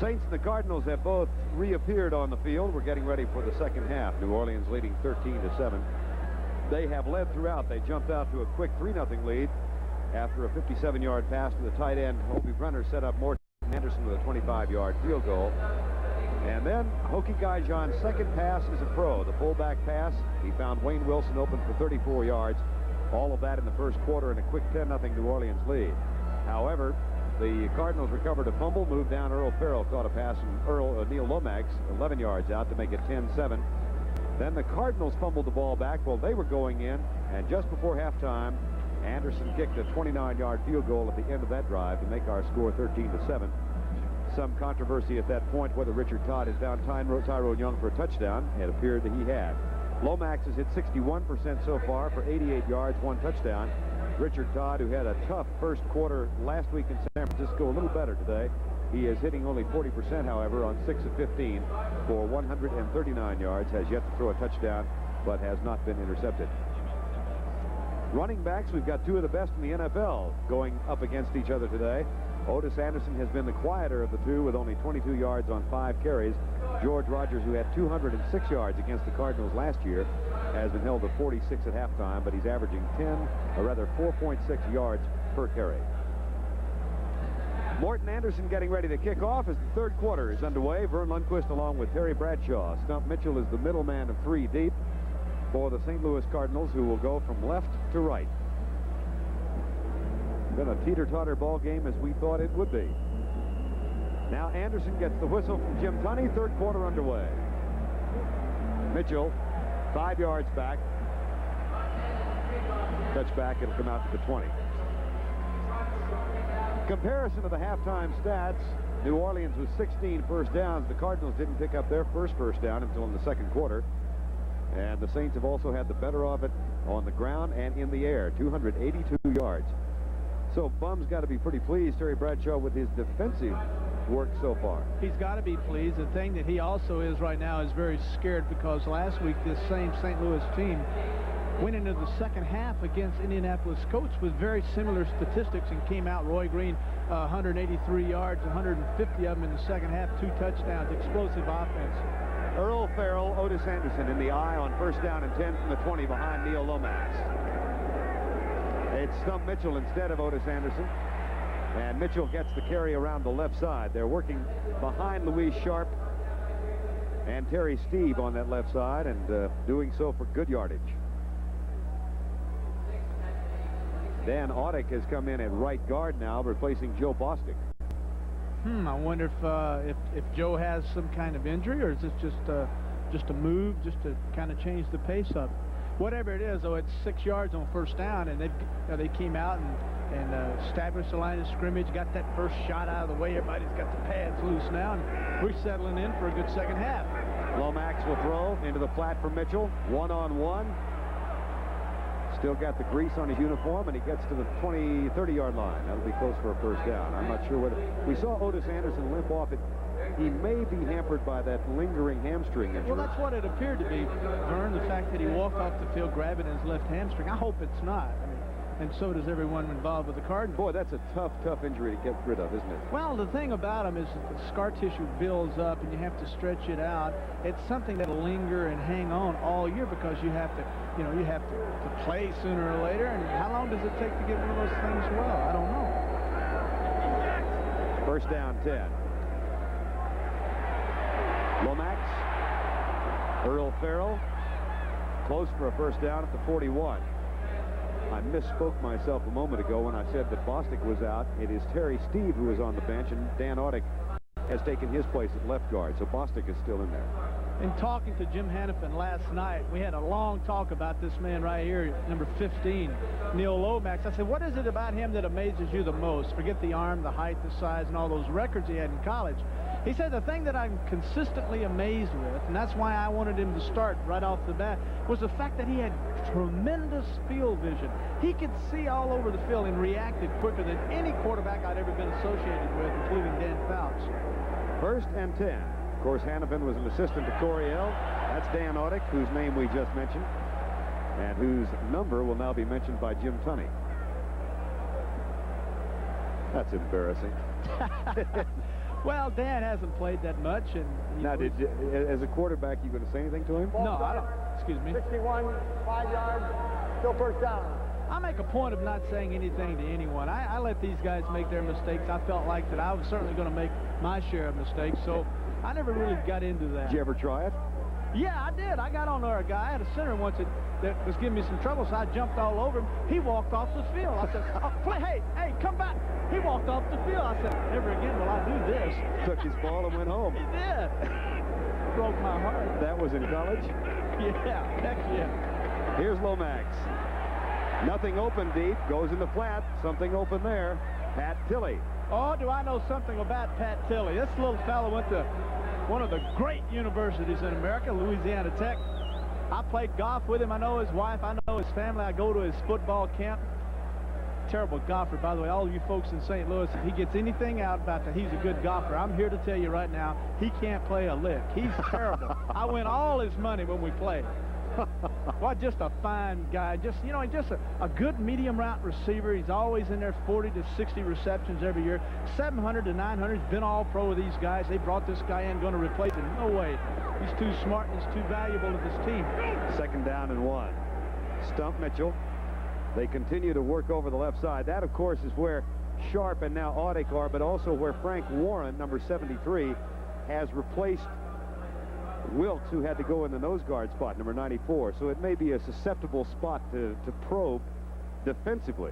Saints and the Cardinals have both reappeared on the field. We're getting ready for the second half. New Orleans leading 13-7. They have led throughout. They jumped out to a quick 3-0 lead after a 57-yard pass to the tight end. Hobie Brenner set up Morton Anderson with a 25-yard field goal. And then Hokie Guyjon's second pass is a pro. The fullback pass, he found Wayne Wilson open for 34 yards. All of that in the first quarter and a quick 10-0 New Orleans lead. However, the Cardinals recovered a fumble, moved down. Earl Farrell caught a pass from Neil Lomax 11 yards out to make it 10-7. Then the Cardinals fumbled the ball back while they were going in, and just before halftime, Anderson kicked a 29-yard field goal at the end of that drive to make our score 13-7. Some controversy at that point whether Richard Todd had found Tyrone Young for a touchdown. It appeared that he had. Lomax has hit 61% so far for 88 yards, 1 touchdown. Richard Todd, who had a tough first quarter last week in San Francisco, a little better today. He is hitting only 40%, however, on 6 of 15 for 139 yards. Has yet to throw a touchdown, but has not been intercepted. Running backs, we've got two of the best in the NFL going up against each other today. Otis Anderson has been the quieter of the two with only 22 yards on 5 carries. George Rogers, who had 206 yards against the Cardinals last year, has been held to 46 at halftime, but he's averaging 4.6 yards per carry. Morton Anderson getting ready to kick off as the third quarter is underway. Vern Lundquist along with Terry Bradshaw. Stump Mitchell is the middleman of 3 deep for the St. Louis Cardinals, who will go from left to right. Been a teeter-totter ball game as we thought it would be. Now Anderson gets the whistle from Jim Tunney. Third quarter underway. Mitchell 5 yards back. Touchback, it'll come out to the 20. Comparison of the halftime stats, New Orleans was 16 first downs. The Cardinals didn't pick up their first down until in the second quarter. And the Saints have also had the better of it on the ground and in the air, 282 yards. So Bum's got to be pretty pleased, Terry Bradshaw, with his defensive work so far. He's got to be pleased. The thing that he also is right now is very scared because last week this same St. Louis team went into the second half against Indianapolis Colts with very similar statistics and came out. Roy Green, 183 yards, 150 of them in the second half, 2 touchdowns, explosive offense. Earl Farrell, Otis Anderson in the eye on first down and 10 from the 20 behind Neil Lomax. It's Stump Mitchell instead of Otis Anderson. And Mitchell gets the carry around the left side. They're working behind Louise Sharp and Terry Steve on that left side, and doing so for good yardage. Dan Audick has come in at right guard now, replacing Joe Bostic. I wonder if Joe has some kind of injury, or is this just a move, just to kind of change the pace up. Whatever it is, though, it's 6 yards on first down, and they came out and established the line of scrimmage, got that first shot out of the way. Everybody's got the pads loose now, and we're settling in for a good second half. Lomax will throw into the flat for Mitchell, 1-on-1. Still got the grease on his uniform, and he gets to the 30-yard line. That'll be close for a first down. I'm not sure whether we saw Otis Anderson limp off it. He may be hampered by that lingering hamstring injury. Well, that's what it appeared to be, Vern, the fact that he walked off the field grabbing his left hamstring. I hope it's not. I mean, and so does everyone involved with the Cardinals. Boy, that's a tough injury to get rid of, isn't it? Well, the thing about them is that the scar tissue builds up and you have to stretch it out. It's something that'll linger and hang on all year because you have to, you have to play sooner or later. And how long does it take to get one of those things well? I don't know. First down, 10. Lomax, Earl Farrell, close for a first down at the 41. I misspoke myself a moment ago when I said that Bostic was out. It is Terry Steve who is on the bench, and Dan Audick has taken his place at left guard, so Bostic is still in there. In talking to Jim Hannafin last night, we had a long talk about this man right here, number 15, Neil Lomax. I said, what is it about him that amazes you the most? Forget the arm, the height, the size, and all those records he had in college. He said the thing that I'm consistently amazed with, and that's why I wanted him to start right off the bat, was the fact that he had tremendous field vision. He could see all over the field and reacted quicker than any quarterback I'd ever been associated with, including Dan Fouts. First and 10. Of course, Hannafin was an assistant to Coryell. That's Dan Audick, whose name we just mentioned, and whose number will now be mentioned by Jim Tunney. That's embarrassing. Well, Dan hasn't played that much, and Now, as a quarterback, you going to say anything to him? no, I don't. Excuse me. 61, 5 yards, still first down. I make a point of not saying anything to anyone. I let these guys make their mistakes. I felt like that I was certainly going to make my share of mistakes, so I never really got into that. Did you ever try it? Yeah, I did. I got on a guy. I had a center once that was giving me some trouble, so I jumped all over him. He walked off the field. I said, oh, hey, come back. He walked off the field. I said, never again will I do this. Took his ball and went home. He did. Broke my heart. That was in college? Yeah, heck yeah. Here's Lomax. Nothing open deep. Goes in the flat. Something open there. Pat Tilley. Oh, do I know something about Pat Tilley? This little fellow went to one of the great universities in America, Louisiana Tech. I played golf with him. I know his wife. I know his family. I go to his football camp. Terrible golfer, by the way. All you folks in St. Louis, if he gets anything out about that, he's a good golfer. I'm here to tell you right now, he can't play a lick. He's terrible. I win all his money when we played. Well, just a fine guy. Just, you know, just a good medium route receiver. He's always in there 40 to 60 receptions every year. 700 to 900. He's been all pro with these guys. They brought this guy in, going to replace him. No way. He's too smart and he's too valuable to this team. 2nd down and 1. Stump Mitchell. They continue to work over the left side. That, of course, is where Sharp and now Audick are, but also where Frank Warren, number 73, has replaced Wilkes, who had to go in the nose guard spot, number 94. So it may be a susceptible spot to probe defensively.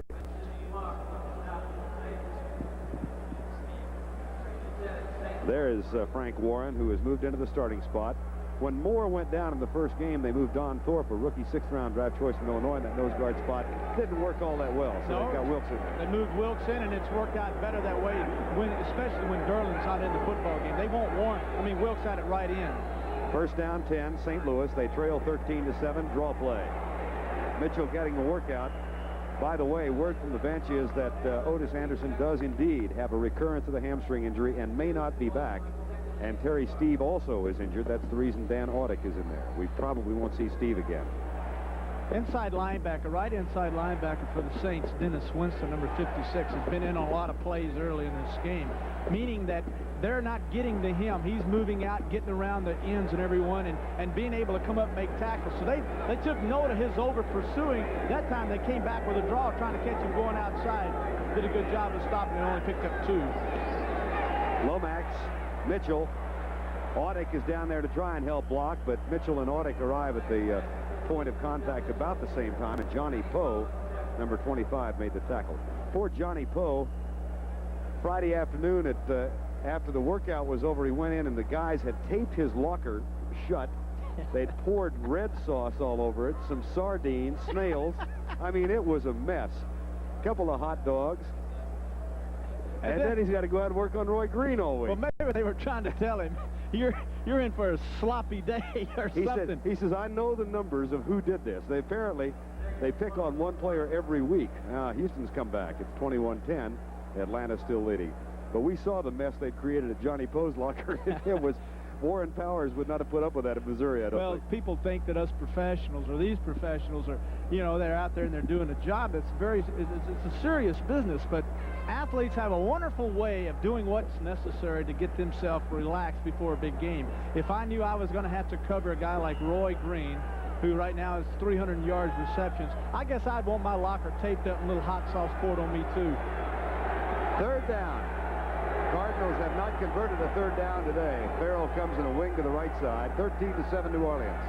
There is Frank Warren, who has moved into the starting spot. When Moore went down in the first game, they moved Don Thorpe, a rookie 6th-round draft choice from Illinois, in that nose guard spot. Didn't work all that well, so they got Wilkes in there. They moved Wilkes in, and it's worked out better that way, especially when Derlin's not in the football game. They won't warrant. I mean, Wilkes had it right in. 1st down, 10, St. Louis. They trail 13-7, draw play. Mitchell getting the workout. By the way, word from the bench is that Otis Anderson does indeed have a recurrence of the hamstring injury and may not be back. And Terry Steve also is injured. That's the reason Dan Audick is in there. We probably won't see Steve again. Inside linebacker, right inside linebacker for the Saints, Dennis Winston, number 56, has been in on a lot of plays early in this game, meaning that they're not getting to him. He's moving out, getting around the ends and everyone, and being able to come up and make tackles. So they took note of his over-pursuing. That time they came back with a draw, trying to catch him going outside. Did a good job of stopping it, only picked up 2. Lomax, Mitchell, Audick is down there to try and help block, but Mitchell and Audick arrive at the point of contact about the same time, and Johnny Poe, number 25, made the tackle. Poor Johnny Poe, Friday afternoon after the workout was over, he went in and the guys had taped his locker shut. They'd poured red sauce all over it, some sardines, snails. I mean, it was a mess. A couple of hot dogs. And then he's got to go out and work on Roy Green all week. Well, maybe they were trying to tell him, you're in for a sloppy day or something. He says, I know the numbers of who did this. They pick on one player every week. Houston's come back. It's 21-10. Atlanta's still leading. But we saw the mess they created at Johnny Poe's locker. It was Warren Powers would not have put up with that in Missouri, I don't think. People think that us professionals or these professionals are, they're out there and they're doing a job. It's a serious business, but athletes have a wonderful way of doing what's necessary to get themselves relaxed before a big game. If I knew I was going to have to cover a guy like Roy Green, who right now has 300 yards receptions, I guess I'd want my locker taped up and a little hot sauce poured on me too. 3rd down. Cardinals have not converted a 3rd down today. Farrell comes in a wing to the right side. 13-7 New Orleans.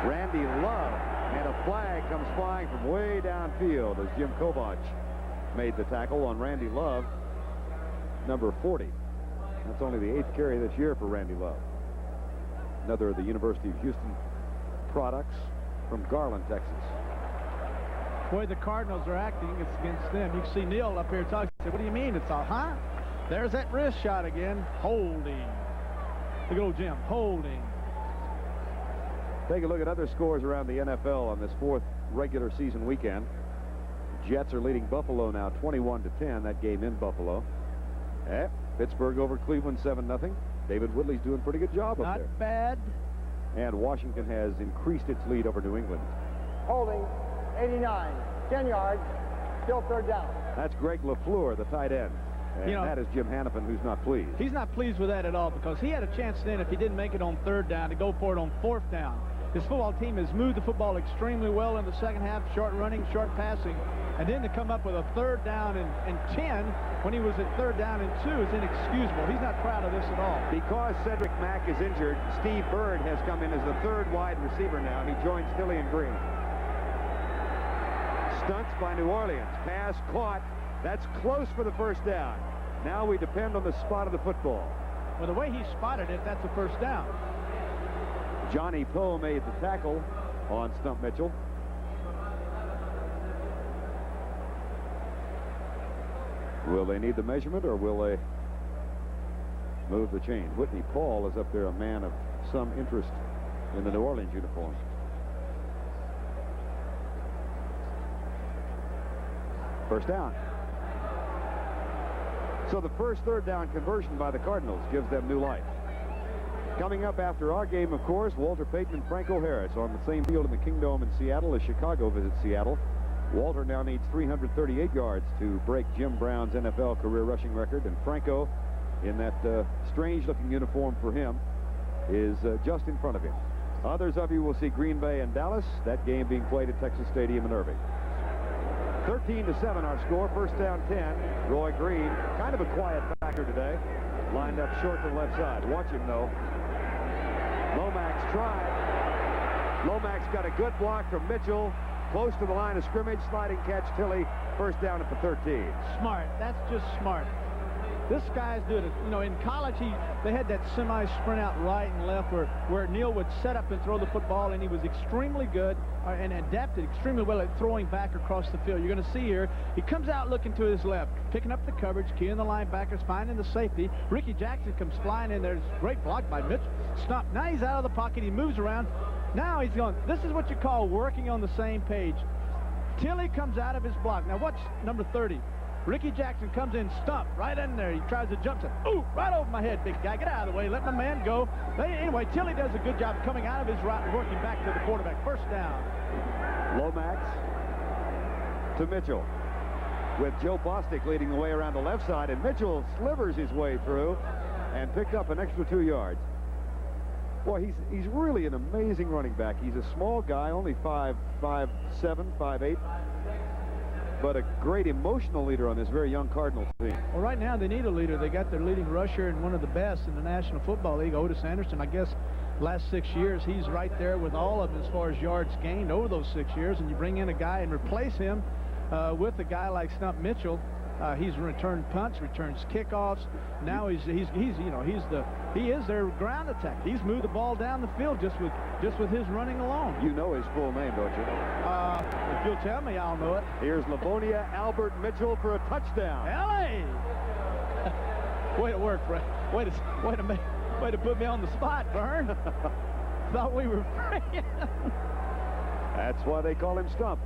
Randy Love, and a flag comes flying from way downfield as Jim Kovach made the tackle on Randy Love, number 40. That's only the 8th carry this year for Randy Love. Another of the University of Houston products from Garland, Texas. Boy, the Cardinals are acting against them. You can see Neil up here talking. What do you mean it's all, huh? There's that wrist shot again. Holding. Look at old Jim. Holding. Take a look at other scores around the NFL on this 4th regular season weekend. Jets are leading Buffalo now 21-10. That game in Buffalo. Pittsburgh over Cleveland 7-0. David Woodley's doing a pretty good job up there. Not bad. And Washington has increased its lead over New England. Holding, 89, 10 yards, still 3rd down. That's Greg LaFleur, the tight end. And you know, that is Jim Hannafin, who's not pleased. He's not pleased with that at all, because he had a chance then, if he didn't make it on third down, to go for it on fourth down. His football team has moved the football extremely well in the second half, short running, short passing, and then to come up with a third down and 10 when he was at third down and 2 is inexcusable. He's not proud of this at all. Because Cedric Mack is injured, Steve Bird has come in as the third wide receiver now. He joins Dillian Green. Stunts by New Orleans. Pass caught. That's close for the first down. Now we depend on the spot of the football. Well, the way he spotted it, that's a first down. Johnny Poe made the tackle on Stump Mitchell. Will they need the measurement, or will they move the chain? Whitney Paul is up there, a man of some interest in the New Orleans uniform. First down. So the first third down conversion by the Cardinals gives them new life. Coming up after our game, of course, Walter Payton and Franco Harris on the same field in the Kingdome in Seattle as Chicago visits Seattle. Walter now needs 338 yards to break Jim Brown's NFL career rushing record, and Franco, in that strange-looking uniform for him, is just in front of him. Others of you will see Green Bay and Dallas, that game being played at Texas Stadium in Irving. 13-7 our score, first down 10. Roy Green, kind of a quiet factor today, lined up short to the left side. Watch him, though. Lomax tried. Lomax got a good block from Mitchell. Close to the line of scrimmage, sliding catch, Tilley, first down at the 13. Smart. That's just smart. This guy's doing it. You know, in college, they had that semi-sprint out right and left where Neal would set up and throw the football, and he was extremely good and adapted extremely well at throwing back across the field. You're going to see here, he comes out looking to his left, picking up the coverage, keying the linebackers, finding the safety. Ricky Jackson comes flying in there. Great block by Mitch. Stop. Now he's out of the pocket. He moves around. Now he's going, this is what you call working on the same page. Tilley comes out of his block. Now watch number 30. Ricky Jackson comes in, stump, right in there. He tries to jump. Ooh, right over my head, big guy. Get out of the way. Let my man go. Anyway, Tilley does a good job coming out of his route and working back to the quarterback. First down. Lomax to Mitchell, with Joe Bostic leading the way around the left side, and Mitchell slivers his way through and picked up an extra 2 yards. Boy, he's really an amazing running back. He's a small guy, only 5'7", 5'8", but a great emotional leader on this very young Cardinals team. Well, right now they need a leader. They got their leading rusher and one of the best in the National Football League, Otis Anderson. I guess last 6 years he's right there with all of them as far as yards gained over those 6 years. And you bring in a guy and replace him with a guy like Stump Mitchell. He's returned punts, returns kickoffs. Now he is their ground attack. He's moved the ball down the field just with his running alone. You know his full name, don't you? If you'll tell me, I'll know it. Here's Livonia Albert Mitchell for a touchdown. L.A. Way to work, Fred. Way to put me on the spot, Vern. Thought we were friends. That's why they call him Stump.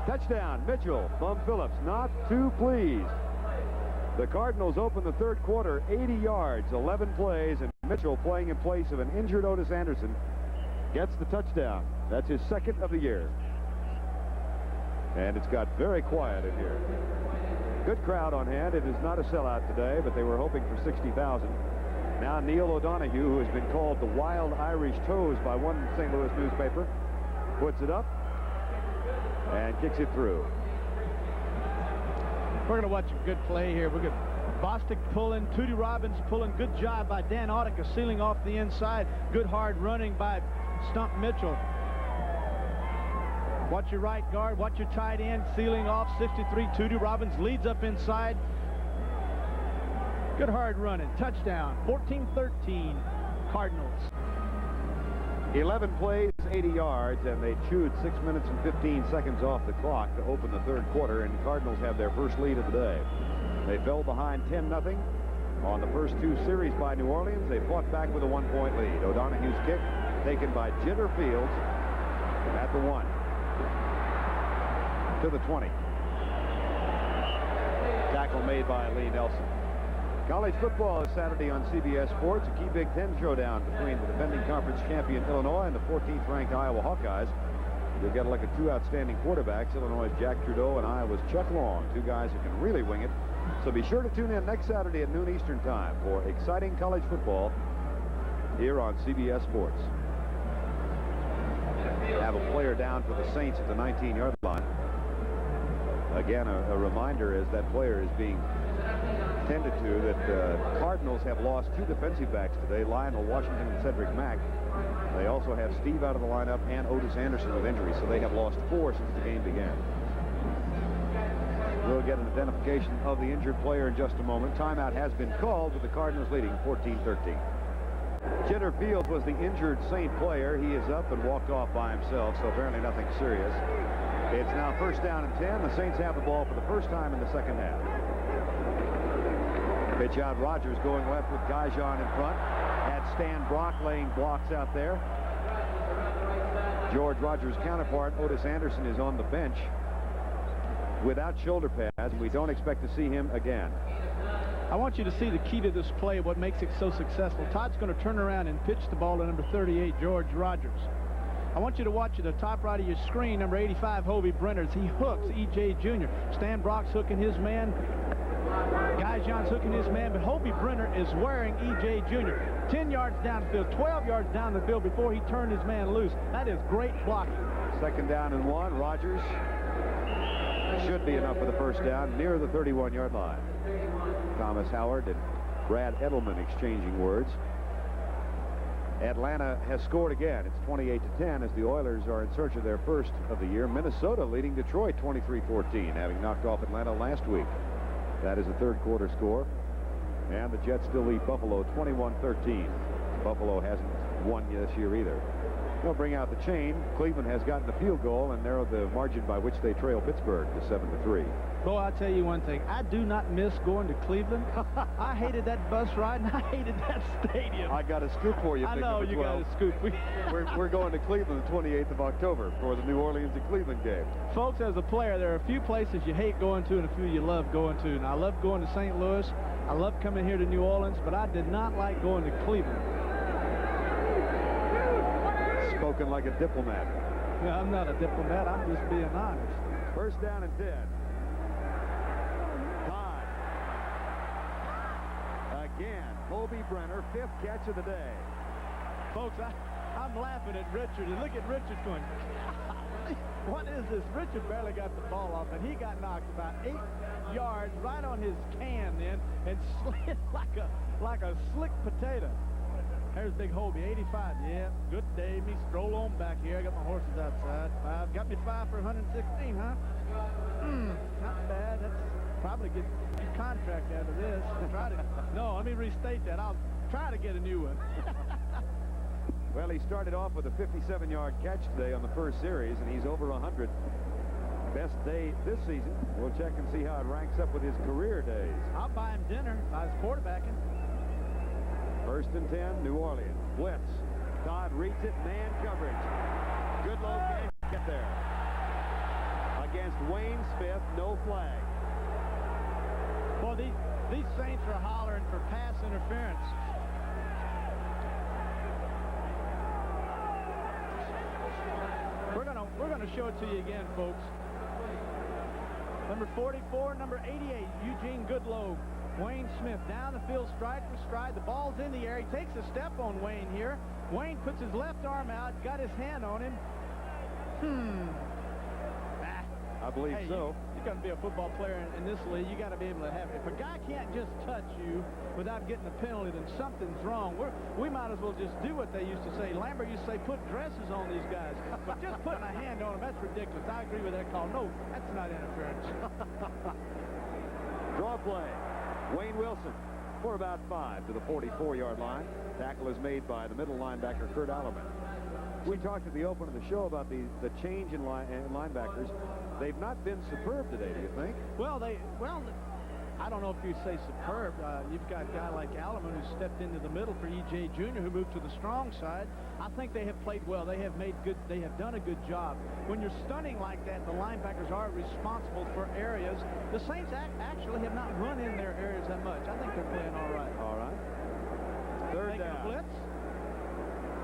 Touchdown, Mitchell. Bum Phillips not too pleased. The Cardinals open the third quarter, 80 yards, 11 plays, and Mitchell, playing in place of an injured Otis Anderson, gets the touchdown. That's his second of the year. And it's got very quiet in here. Good crowd on hand. It is not a sellout today, but they were hoping for 60,000. Now Neil O'Donohue, who has been called the Wild Irish Toes by one St. Louis newspaper, puts it up and kicks it through. We're going to watch a good play here. We're going to Bostic pulling, Tootie Robbins pulling. Good job by Dan Audica sealing off the inside. Good hard running by Stump Mitchell. Watch your right guard. Watch your tight end sealing off. 63. Tootie Robbins leads up inside. Good hard running. Touchdown. 14-13 Cardinals. 11 plays, 80 yards, and they chewed 6 minutes and 15 seconds off the clock to open the third quarter, and Cardinals have their first lead of the day. They fell behind 10-0 on the first two series by New Orleans. They fought back with a 1-point lead. O'Donohue's kick taken by Jitter Fields at the 1 to the 20. Tackle made by Lee Nelson. College football is Saturday on CBS Sports, a key Big Ten showdown between the defending conference champion Illinois and the 14th-ranked Iowa Hawkeyes. You'll get a look at two outstanding quarterbacks, Illinois' Jack Trudeau and Iowa's Chuck Long, two guys who can really wing it. So be sure to tune in next Saturday at noon Eastern Time for exciting college football here on CBS Sports. Have a player down for the Saints at the 19-yard line. Again, a reminder as that player is being tended to that the Cardinals have lost two defensive backs today, Lionel Washington and Cedric Mack. They also have Steve out of the lineup and Otis Anderson with injuries, so they have lost 4 since the game began. We'll get an identification of the injured player in just a moment. Timeout has been called with the Cardinals leading 14-13. Jenner Fields was the injured Saint player. He is up and walked off by himself, so apparently nothing serious. It's now first down and 10. The Saints have the ball for the first time in the second half. Pitch out, Rogers going left with Gaijon in front. Had Stan Brock laying blocks out there. George Rogers' counterpart, Otis Anderson, is on the bench without shoulder pads. We don't expect to see him again. I want you to see the key to this play, what makes it so successful. Todd's going to turn around and pitch the ball to number 38, George Rogers. I want you to watch at the top right of your screen, number 85, Hobie Brenner. He hooks E.J. Jr. Stan Brock's hooking his man. Gaijon's hooking his man, but Hobie Brenner is wearing E.J. Jr. 10 yards downfield, 12 yards down the field before he turned his man loose. That is great blocking. Second down and 1. Rogers should be enough for the first down near the 31-yard line. Thomas Howard and Brad Edelman exchanging words. Atlanta has scored again. It's 28-10 as the Oilers are in search of their first of the year. Minnesota leading Detroit 23-14, having knocked off Atlanta last week. That is a third quarter score. And the Jets still lead Buffalo 21-13. Buffalo hasn't won this year either. They'll bring out the chain. Cleveland has gotten the field goal and narrowed the margin by which they trail Pittsburgh to 7-3. Boy, I'll tell you one thing. I do not miss going to Cleveland. I hated that bus ride, and I hated that stadium. I got a scoop for you. I know you got a scoop. We're going to Cleveland the 28th of October for the New Orleans and Cleveland game. Folks, as a player, there are a few places you hate going to and a few you love going to. And I love going to St. Louis. I love coming here to New Orleans, but I did not like going to Cleveland. Spoken like a diplomat. No, I'm not a diplomat. I'm just being honest. First down and 10. Todd. Again, Hobie Brenner, 5th catch of the day. Folks, I'm laughing at Richard, and look at Richard going, what is this? Richard barely got the ball off, and he got knocked about 8 yards right on his can then and slid like a slick potato. There's Big Hobie, 85. Yeah, good day. Me stroll on back here. I got my horses outside. Got me 5 for 116, huh? Not bad. That's probably get a contract out of this. No, let me restate that. I'll try to get a new one. Well, he started off with a 57-yard catch today on the first series, and he's over 100. Best day this season. We'll check and see how it ranks up with his career days. I'll buy him dinner if I was quarterbacking. First and 10, New Orleans. Blitz. Todd reads it, man coverage. Good location. Get there. Against Wayne Smith, no flag. Well, these Saints are hollering for pass interference. We're gonna show it to you again, folks. Number 44, number 88, Eugene Goodloe. Wayne Smith down the field, stride for stride. The ball's in the air. He takes a step on Wayne here. Wayne puts his left arm out, got his hand on him. I believe so. You're going to be a football player in this league. You got to be able to have it. If a guy can't just touch you without getting a penalty, then something's wrong. We might as well just do what they used to say. Lambert used to say, put dresses on these guys. But just putting a hand on them, that's ridiculous. I agree with that call. No, that's not interference. Draw play. Wayne Wilson for about 5 to the 44-yard line. Tackle is made by the middle linebacker, Kurt Allerman. We talked at the open of the show about the change in linebackers. They've not been superb today, do you think? Well, I don't know if you say superb. You've got a guy like Allerman who stepped into the middle for E.J. Jr., who moved to the strong side. I think they have played well. They have done a good job. When you're stunning like that, the linebackers are responsible for areas. The Saints actually have not run in their areas that much. I think they're playing all right. All right. Third down. A blitz.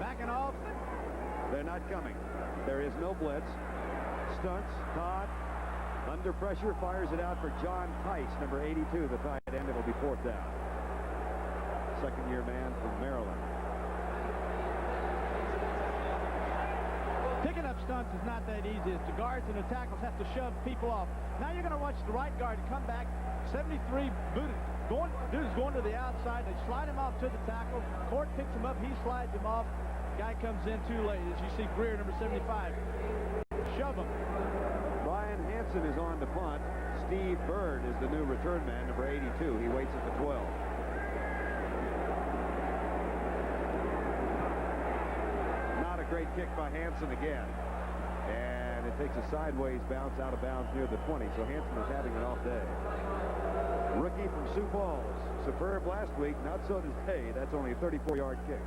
Backing off. They're not coming. There is no blitz. Stunts. Todd, under pressure, fires it out for John Tice, number 82, the tight end. It'll be 4th down. Second-year man from Maryland. Picking up stunts is not that easy. The guards and the tackles have to shove people off. Now you're going to watch the right guard come back. 73 booted. Dude's going to the outside. They slide him off to the tackle. Court picks him up. He slides him off. Guy comes in too late. As you see, Greer, number 75. Shove him. Brian Hansen is on to punt. Steve Bird is the new return man, number 82. He waits at the 12. Not a great kick by Hansen again. And it takes a sideways bounce out of bounds near the 20. So Hansen is having an off day. Rookie from Sioux Falls. Superb last week. Not so today. That's only a 34-yard kick.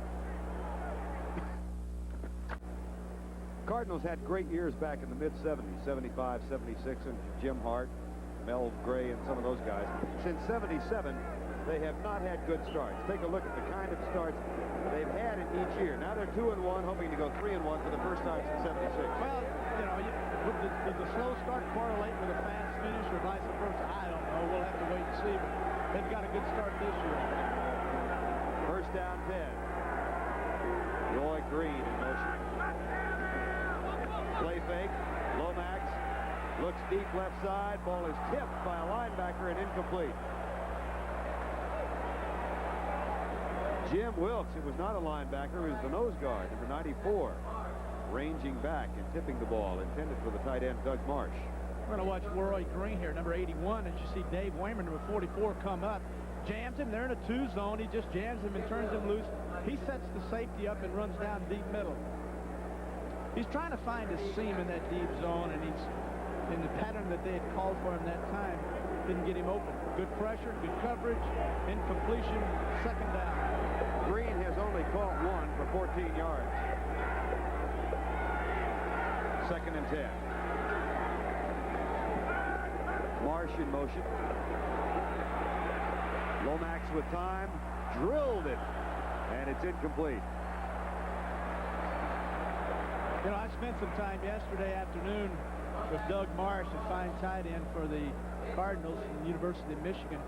Cardinals had great years back in the mid-70s, 75, 76, and Jim Hart, Mel Gray, and some of those guys. Since 77, they have not had good starts. Take a look at the kind of starts they've had in each year. Now they're 2-1, hoping to go 3-1 for the first time since 76. Well, you know, did the slow start correlate with a fast finish or vice versa? I don't know. We'll have to wait and see. But they've got a good start this year. First down 10. Roy Green in motion. Play fake. Lomax looks deep left side. Ball is tipped by a linebacker and incomplete. Jim Wilkes, it was not a linebacker, it was the nose guard, number 94, ranging back and tipping the ball, intended for the tight end, Doug Marsh. We're going to watch Roy Green here, number 81, and you see Dave Wayman, number 44, come up. Jams him. They're in a 2 zone. He just jams him and turns him loose. He sets the safety up and runs down deep middle. He's trying to find his seam in that deep zone, and he's in the pattern that they had called for him that time. Didn't get him open. Good pressure, good coverage, incompletion, second down. Green has only caught one for 14 yards. Second and 10. Marsh in motion. Lomax with time, drilled it, and it's incomplete. You know, I spent some time yesterday afternoon with Doug Marsh, a fine tight end for the Cardinals from the University of Michigan.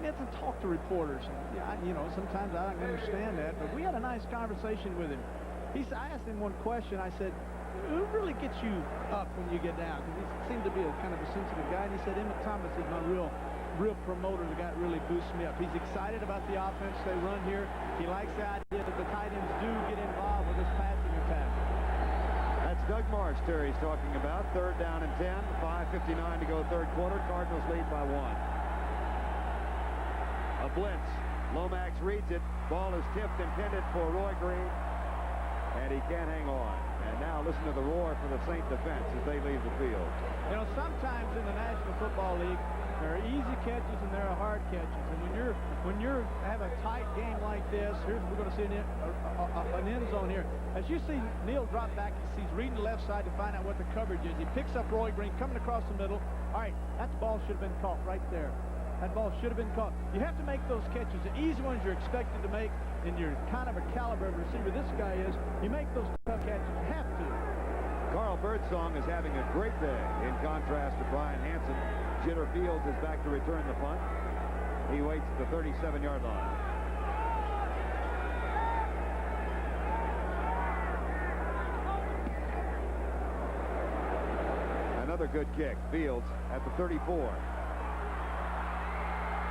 We had to talk to reporters. You know, sometimes I don't understand that, but we had a nice conversation with him. I asked him one question. I said, who really gets you up when you get down? Because he seemed to be a kind of a sensitive guy. And he said, Emmett Thomas is my real promoter. The guy that really boosts me up. He's excited about the offense they run here. He likes the idea that the tight ends do get involved with this passing attack. That's Doug Marsh Terry's talking about. Third down and 10. 5:59 to go third quarter. Cardinals lead by 1. A blitz. Lomax reads it. Ball is tipped, intended for Roy Green. And he can't hang on. And now listen to the roar for the Saint defense as they leave the field. You know, sometimes in the National Football League, there are easy catches and there are hard catches. And when you have a tight game like this, we're going to see an end zone here. As you see Neal drop back, he's reading the left side to find out what the coverage is. He picks up Roy Green coming across the middle. All right, that ball should have been caught right there. That ball should have been caught. You have to make those catches. The easy ones you're expected to make, and you're kind of a caliber of receiver this guy is. You make those tough catches. You have to. Carl Birdsong is having a great day in contrast to Brian Hansen. Jitter Fields is back to return the punt. He waits at the 37-yard line. Another good kick. Fields at the 34.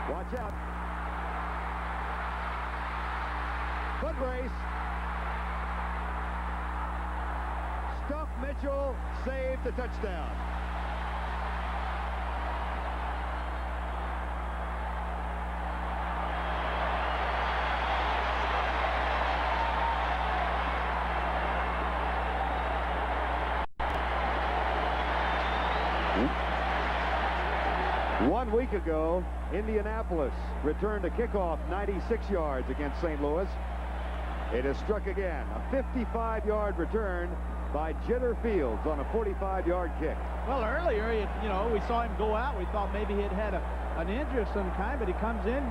Watch out. Foot race. Stuff Mitchell saved the touchdown. One week ago, Indianapolis returned a kickoff 96 yards against St. Louis. It is struck again. A 55-yard return by Jitter Fields on a 45-yard kick. Well, earlier, you know, we saw him go out. We thought maybe he'd had an injury of some kind, but he comes in.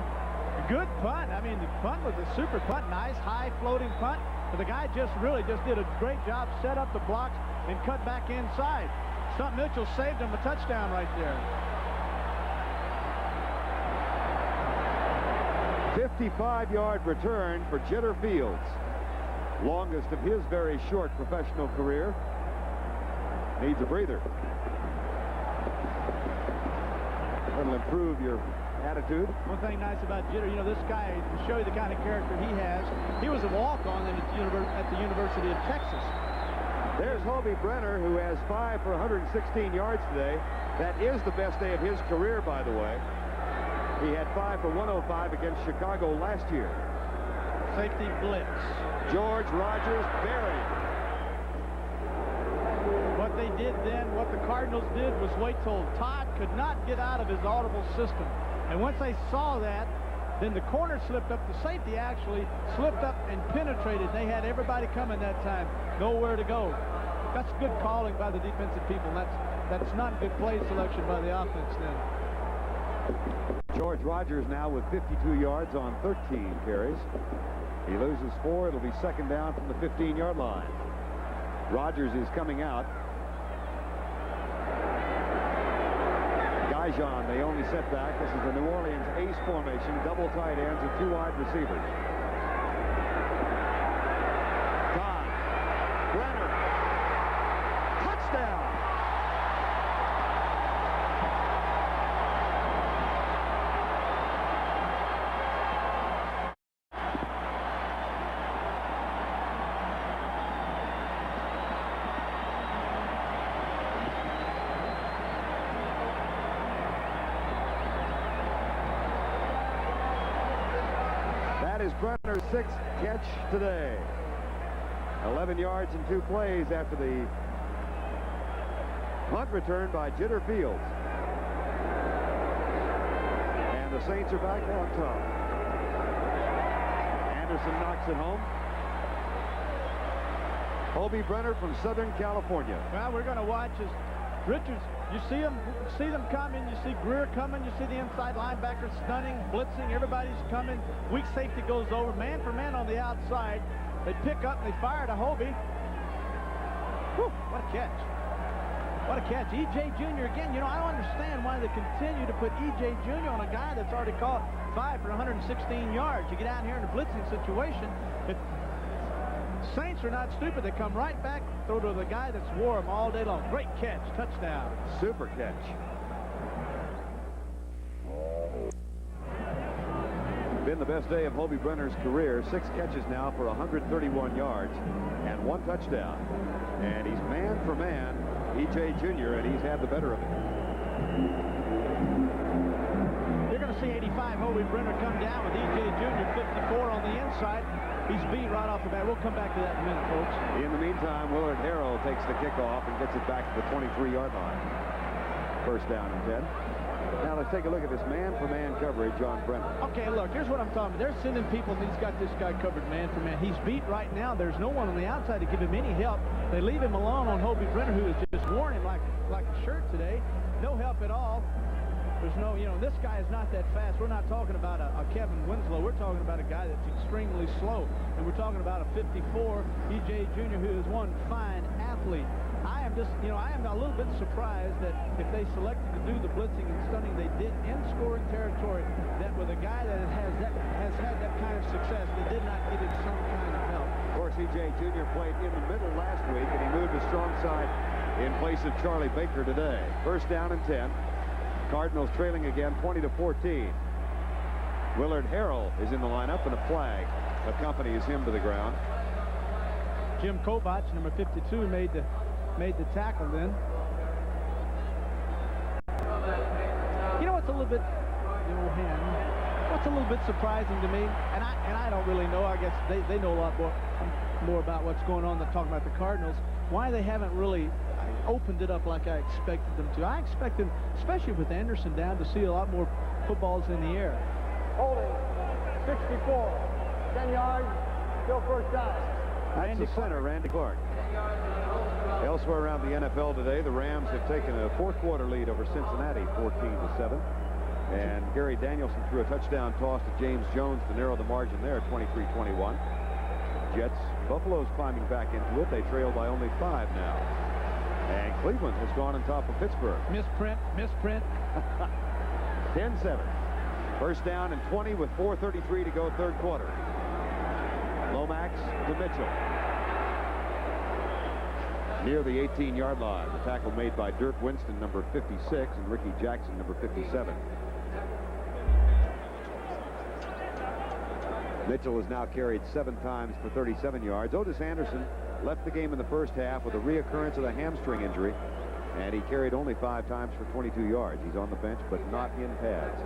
Good punt. I mean, the punt was a super punt. Nice, high floating punt. But the guy really just did a great job, set up the blocks, and cut back inside. Stunt Mitchell saved him a touchdown right there. 55-yard return for Jitter Fields. Longest of his very short professional career. Needs a breather. That'll improve your attitude. One thing nice about Jitter, you know, this guy, to show you the kind of character he has, he was a walk-on at the University of Texas. There's Hobie Brenner, who has 5 for 116 yards today. That is the best day of his career, by the way. He had 5 for 105 against Chicago last year. Safety blitz. George Rogers buried. What they did then, what the Cardinals did, was wait till Todd could not get out of his audible system. And once they saw that, then the corner slipped up. The safety actually slipped up and penetrated. They had everybody coming that time. Nowhere to go. That's good calling by the defensive people. That's not good play selection by the offense then. George Rogers now with 52 yards on 13 carries. He loses 4. It'll be second down from the 15-yard line. Rogers is coming out. Guyjon, the only setback. This is the New Orleans ace formation, double tight ends and 2 wide receivers. Todd, Brenner, touchdown. Is Brenner's 6th catch today. 11 yards in 2 plays after the punt return by Jitter Fields. And the Saints are back on top. Anderson knocks it home. Hobie Brenner from Southern California. Well, we're going to watch as Richards, you see them coming, you see Greer coming, you see the inside linebacker stunning, blitzing, everybody's coming. Weak safety goes over, man for man on the outside. They pick up and they fire to Hobie. Whew, what a catch. What a catch. E.J. Jr. again, you know, I don't understand why they continue to put E.J. Jr. on a guy that's already caught 5 for 116 yards. You get out here in a blitzing situation, Saints are not stupid. They come right back, throw to the guy that's wore them all day long. Great catch, touchdown. Super catch. Been the best day of Hobie Brenner's career. 6 catches now for 131 yards and 1 touchdown. And he's man for man, E.J. Jr., and he's had the better of it. You're going to see 85 Hobie Brenner come down with E.J. Jr. 54 on the inside. He's beat right off the bat. We'll come back to that in a minute, folks. In the meantime, Willard Harrell takes the kickoff and gets it back to the 23-yard line. First down and 10. Now let's take a look at this man-for-man coverage on Brenner. Okay, look, here's what I'm talking about. They're sending people, and he's got this guy covered man for man. He's beat right now. There's no one on the outside to give him any help. They leave him alone on Hobie Brenner, who has just worn him like a shirt today. No help at all. There's no, you know, this guy is not that fast. We're not talking about a Kevin Winslow. We're talking about a guy that's extremely slow. And we're talking about a 54 E.J. Jr. who is one fine athlete. I am just, you know, I am a little bit surprised that if they selected to do the blitzing and stunning they did in scoring territory, that with a guy that has had that kind of success, they did not give him some kind of help. Of course, E.J. Jr. played in the middle last week, and he moved to strong side in place of Charlie Baker today. First down and 10. Cardinals trailing again 20-14. Willard Harrell is in the lineup, and a flag accompanies him to the ground. Jim Kobach, number 52, made the tackle then. You know what's a little bit, what's a little bit surprising to me, and I don't really know. I guess they know a lot more about what's going on than talking about the Cardinals. Why they haven't really opened it up like I expected them to. I expected, especially with Anderson down, to see a lot more footballs in the air. Holding, 64, 10 yards, still first down. That's the center, Randy Clark. Elsewhere around the NFL today, the Rams have taken a 4th-quarter lead over Cincinnati, 14-7. And Gary Danielson threw a touchdown toss to James Jones to narrow the margin there, 23-21. Jets, Buffalo's climbing back into it. They trail by only 5 now. And Cleveland has gone on top of Pittsburgh. Misprint. 10-7. First down and 20 with 4:33 to go, third quarter. Lomax to Mitchell. Near the 18-yard line. The tackle made by Dirk Winston, number 56, and Ricky Jackson, number 57. Mitchell has now carried 7 times for 37 yards. Otis Anderson left the game in the first half with a reoccurrence of a hamstring injury, and he carried only 5 times for 22 yards. He's on the bench, but not in pads.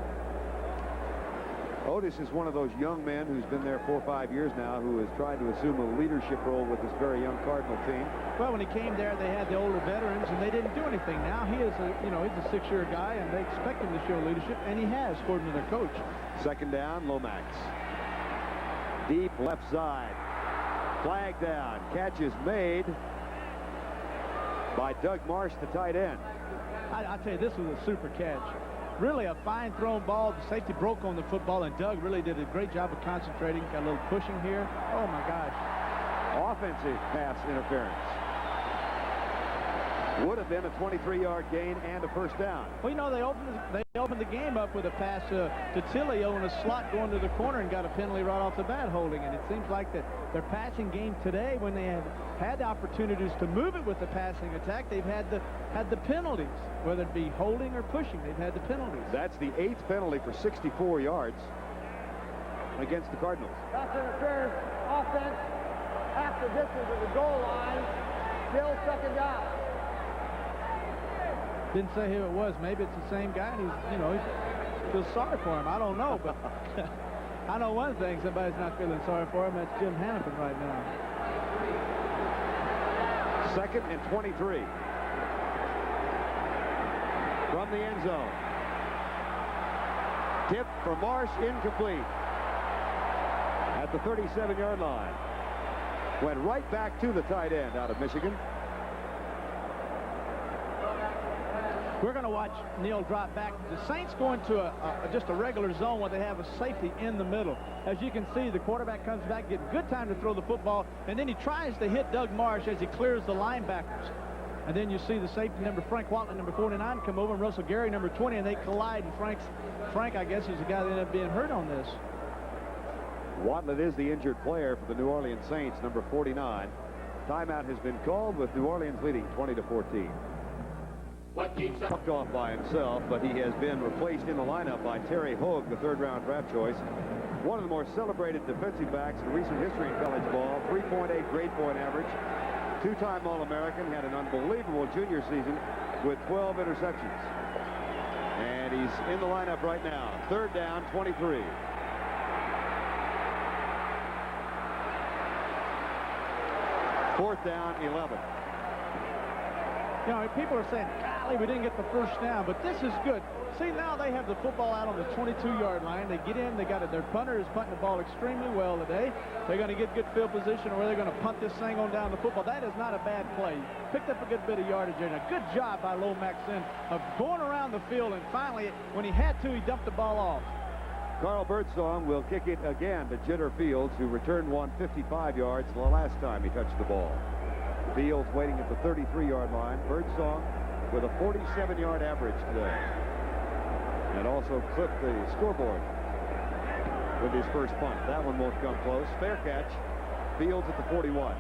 Otis is one of those young men who's been there 4 or 5 years now, who has tried to assume a leadership role with this very young Cardinal team. Well, when he came there, they had the older veterans, and they didn't do anything. Now he is he's a 6-year guy, and they expect him to show leadership, and he has, according to their coach. Second down, Lomax. Deep left side. Flag down. Catch is made by Doug Marsh, the tight end. I tell you, this was a super catch. Really a fine thrown ball. The safety broke on the football, and Doug really did a great job of concentrating. Got a little pushing here. Oh, my gosh. Offensive pass interference. Would have been a 23-yard gain and a first down. Well, they opened the game up with a pass to Tillio in a slot going to the corner and got a penalty right off the bat holding. And it seems like that their passing game today, when they have had the opportunities to move it with the passing attack, they've had the penalties, whether it be holding or pushing. They've had the penalties. That's the 8th penalty for 64 yards against the Cardinals. Pass interference, offense, half the distance of the goal line, still second down. Didn't say who it was. Maybe it's the same guy, and he feels sorry for him. I don't know, but I know one thing. Somebody's not feeling sorry for him. That's Jim Hannafin right now. Second and 23. From the end zone. Tip for Marsh, incomplete. At the 37-yard line. Went right back to the tight end out of Michigan. We're going to watch Neal drop back. The Saints go into just a regular zone where they have a safety in the middle. As you can see, the quarterback comes back, getting good time to throw the football, and then he tries to hit Doug Marsh as he clears the linebackers. And then you see the safety number, Frank Watley, number 49, come over, and Russell Gary, number 20, and they collide. And Frank, I guess, is the guy that ended up being hurt on this. Watley is the injured player for the New Orleans Saints, number 49. Timeout has been called with New Orleans leading 20-14. Tucked off by himself, but he has been replaced in the lineup by Terry Hogue, the 3rd-round draft choice. One of the more celebrated defensive backs in recent history in college ball. 3.8 grade point average. 2-time All-American. Had an unbelievable junior season with 12 interceptions. And he's in the lineup right now. 3rd down, 23. Fourth down, 11. People are saying, golly, we didn't get the first down, but this is good. See, now they have the football out on the 22-yard line. They get in. Their punter is punting the ball extremely well today. They're going to get good field position, or they're going to punt this thing on down the football. That is not a bad play. Picked up a good bit of yardage there. Now, good job by Lomax then of going around the field, and finally, when he had to, he dumped the ball off. Carl Birdsong will kick it again to Jitter Fields, who returned one 55 yards the last time he touched the ball. Fields waiting at the 33-yard line. Birdsong with a 47-yard average today. And also clipped the scoreboard with his first punt. That one won't come close. Fair catch. Fields at the 41.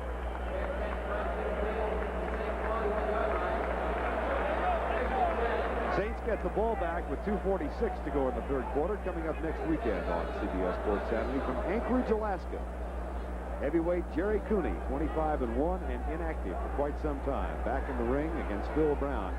Saints get the ball back with 2:46 to go in the third quarter. Coming up next weekend on CBS Sports Saturday from Anchorage, Alaska. Heavyweight Jerry Cooney, 25-1 and inactive for quite some time. Back in the ring against Phil Brown,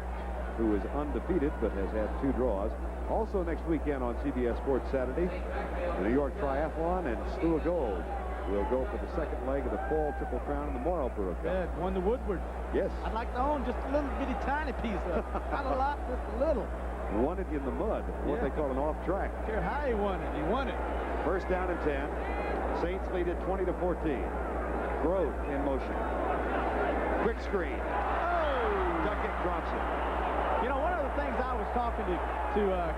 who is undefeated but has had 2 draws. Also next weekend on CBS Sports Saturday, the New York Triathlon, and Stu Gold will go for the second leg of the Fall Triple Crown in the Marlboro Cup. Yeah, won the Woodward. Yes. I'd like to own just a little bitty tiny piece of it. Not a lot, just a little. Won it in the mud, what they call an off track. I don't care how he won it. He won it. First down and 10. Saints lead at 20-14. Grove in motion. Quick screen. Oh! Duckett drops it. One of the things I was talking to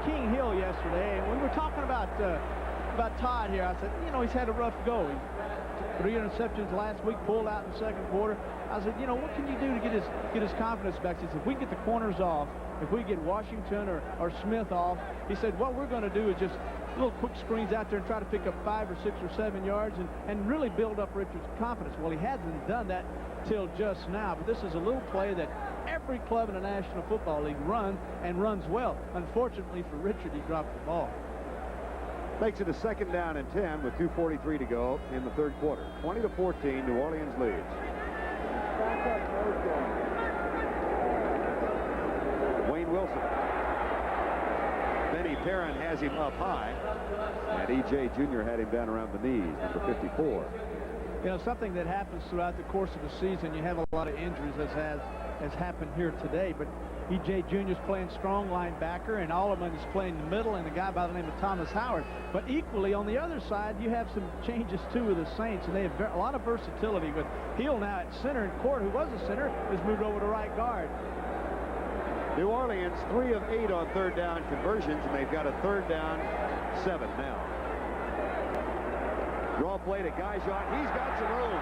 King Hill yesterday, and we were talking about Todd here. I said, he's had a rough go. 3 interceptions last week, pulled out in the second quarter. I said, you know, what can you do to get his confidence back? He said, if we get the corners off, if we get Washington or Smith off, he said, what we're going to do is just little quick screens out there and try to pick up 5 or 6 or 7 yards and really build up Richard's confidence. Well, he hasn't done that till just now, but this is a little play that every club in the National Football League runs well. Unfortunately for Richard, he dropped the ball. Makes it a 2nd down and 10 with 2:43 to go in the third quarter. 20-14, New Orleans leads. Wayne Wilson. Benny Perrin has him up high, and E.J. Jr. had him down around the knees, number 54. You know, something that happens throughout the course of the season, you have a lot of injuries, as happened here today, but E.J. Jr. is playing strong linebacker, and Alleman is playing the middle, and a guy by the name of Thomas Howard. But equally, on the other side, you have some changes, too, with the Saints, and they have a lot of versatility. With Hill now at center, and Court, who was a center, has moved over to right guard. New Orleans 3 of 8 on 3rd down conversions, and they've got a 3rd down 7 now. Draw play to Guyjon. He's got some room,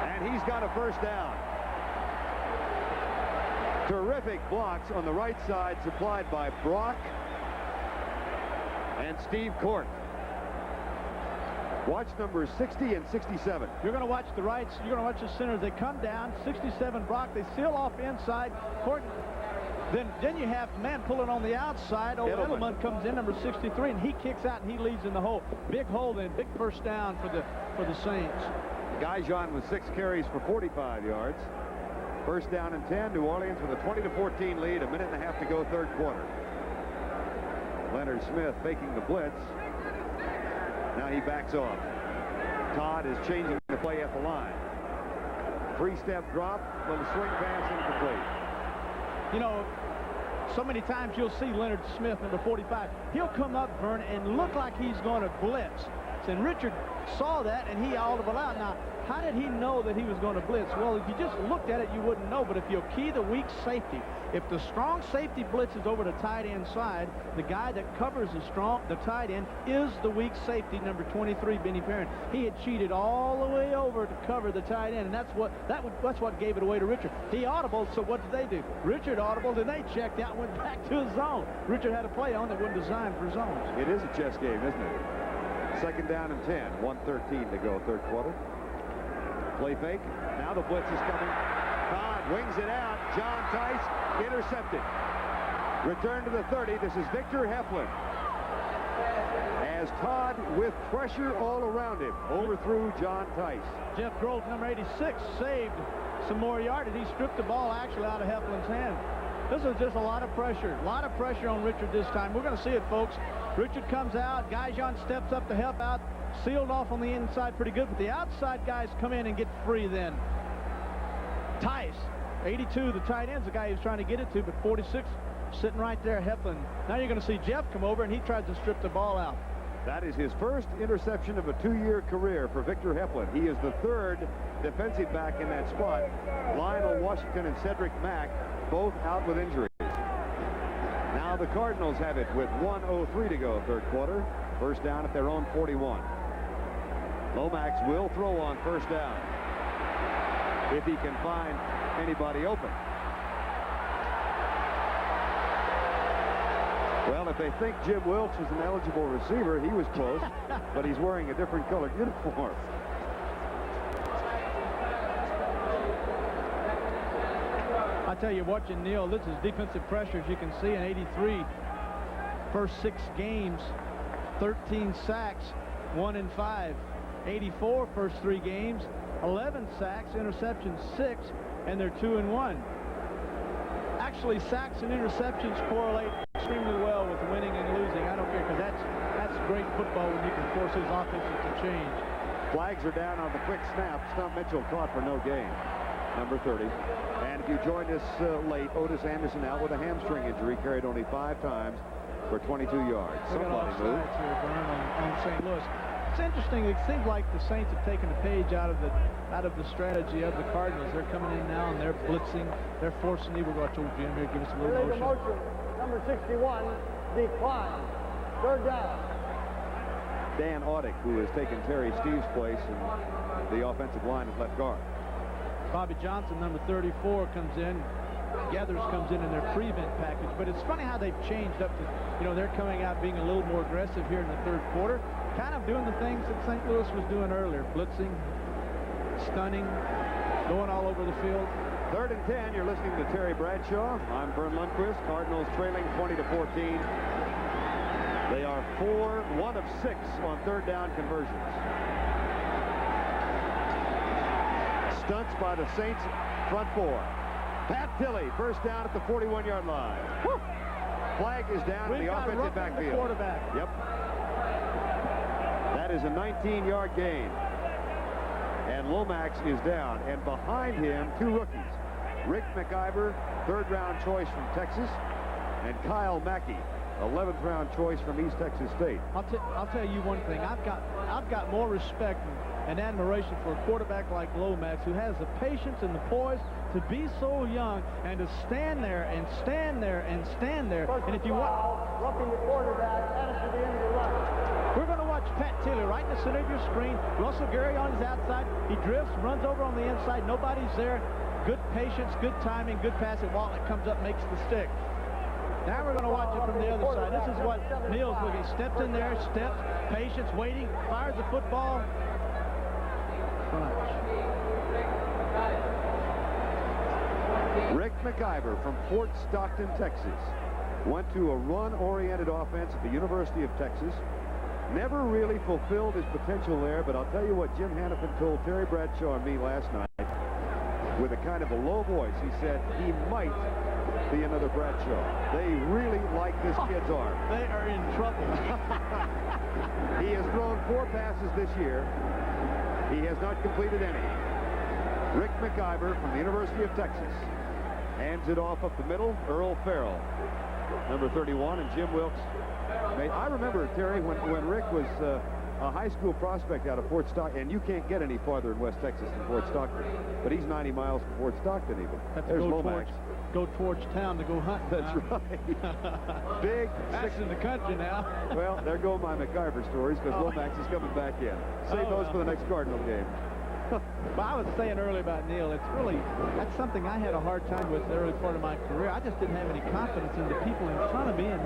and he's got a 1st down. Terrific blocks on the right side supplied by Brock and Steve Court. Watch numbers 60 and 67. You're going to watch the rights. You're going to watch the centers. They come down. 67 Brock. They seal off inside. Court. Then you have man pulling on the outside. Edelman comes in, number 63, and he kicks out and he leads in the hole. Big hole then. Big 1st down for the Saints. Guyjon with 6 carries for 45 yards. 1st down and 10. New Orleans with a 20-14 lead. 1.5 minutes to go, third quarter. Leonard Smith faking the blitz. Now he backs off. Todd is changing the play at the line. 3-step drop. Little swing pass incomplete. You know, so many times you'll see Leonard Smith, number 45. He'll come up, Vern, and look like he's going to blitz. And Richard saw that, and he audible out. Now, how did he know that he was going to blitz? Well, if you just looked at it, you wouldn't know. But if you'll key the weak safety, if the strong safety blitzes over the tight end side, the guy that covers the tight end is the weak safety, number 23, Benny Perrin. He had cheated all the way over to cover the tight end, and that's what gave it away to Richard. He audibled, so what did they do? Richard audibled, and they checked out and went back to his zone. Richard had a play on that wasn't designed for zones. It is a chess game, isn't it? 2nd down and 10. 1:13 to go, third quarter. Play fake. Now the blitz is coming. Todd wings it out. John Tice intercepted. Return to the 30. This is Victor Heflin. As Todd, with pressure all around him, overthrew John Tice. Jeff Grove, number 86, saved some more yardage. He stripped the ball actually out of Heflin's hand. This was just a lot of pressure. A lot of pressure on Richard this time. We're going to see it, folks. Richard comes out. Guyjon steps up to help out. Sealed off on the inside pretty good, but the outside guys come in and get free then. Tice, 82, the tight end's the guy he was trying to get it to, but 46 sitting right there, Heflin. Now you're going to see Jeff come over, and he tries to strip the ball out. That is his first interception of a 2-year career for Victor Heflin. He is the 3rd defensive back in that spot. Lionel Washington and Cedric Mack both out with injuries. Now the Cardinals have it with 1:03 to go, third quarter. 1st down at their own 41. Lomax will throw on 1st down if he can find anybody open. Well, if they think Jim Wilkes was an eligible receiver, he was close, but he's wearing a different colored uniform. I tell you, watching Neil, this is defensive pressure, as you can see, in 83. First 6 games, 13 sacks, 1 in 5. 84, first 3 games, 11 sacks, interceptions 6, and they're 2 and 1. Actually, sacks and interceptions correlate extremely well with winning and losing. I don't care, because that's great football when you can force his offenses to change. Flags are down on the quick snap. Stump Mitchell caught for no gain, number 30. And if you joined us late, Otis Anderson out with a hamstring injury, carried only 5 times for 22 yards. Somebody moved. On St. Louis. It's interesting. It seems like the Saints have taken a page out of the strategy of the Cardinals. They're coming in now and they're blitzing. They're forcing the. We'll go to Jim here. Give us a little motion. Number 61 declined. 3rd down. Dan Audick, who has taken Terry Steve's place in the offensive line at left guard. Bobby Johnson, number 34, comes in. Gathers comes in their prevent package. But it's funny how they've changed up to, they're coming out being a little more aggressive here in the third quarter, kind of doing the things that St. Louis was doing earlier, blitzing, stunning, going all over the field. 3rd and 10, you're listening to Terry Bradshaw. I'm Vern Lundquist. Cardinals trailing 20-14. They are 1 of 6 on 3rd down conversions. Stunts by the Saints front 4. Pat Tilley, first down at the 41-yard line. Woo! Flag is down in the offensive backfield. Quarterback. Yep. That is a 19-yard gain. And Lomax is down. And behind him, 2 rookies. Rick McIver, 3rd-round choice from Texas, and Kyle Mackey, 11th-round choice from East Texas State. I'll tell you one thing. I've got more respect and admiration for a quarterback like Lomax, who has the patience and the poise to be so young and to stand there and stand there and stand there. And if you want, roughing the quarterback, headed to the end of the run. we're going to watch Pat Tilley right in the center of your screen. Russell Gary on his outside. He drifts, runs over on the inside. Nobody's there. Good patience, good timing, good passing. Wallet comes up, makes the stick. Now we're going to watch it from the other side. This is what Neal's looking. Steps in there, steps, patience, waiting, fires the football. Rick McIver from Fort Stockton, Texas, went to a run-oriented offense at the University of Texas. Never really fulfilled his potential there, but I'll tell you what Jim Hannafin told Terry Bradshaw and me last night with a kind of a low voice. He said he might be another Bradshaw. They really like this kid's arm. They are in trouble. He has thrown 4 passes this year. He has not completed any. Rick McIver from the University of Texas hands it off up the middle. Earl Farrell, number 31, and Jim Wilkes. I remember, Terry, when Rick was a high school prospect out of Fort Stockton, and you can't get any farther in West Texas than Fort Stockton, but he's 90 miles from Fort Stockton even. There's Lomax. Go towards town to go hunting. That's right. Big. That's in the country now. Well, there go my McIver stories, because Lomax is coming back in. Save those for the next Cardinal game. But I was saying earlier about Neal, that's something I had a hard time with the early part of my career. I just didn't have any confidence in the people in front of me, and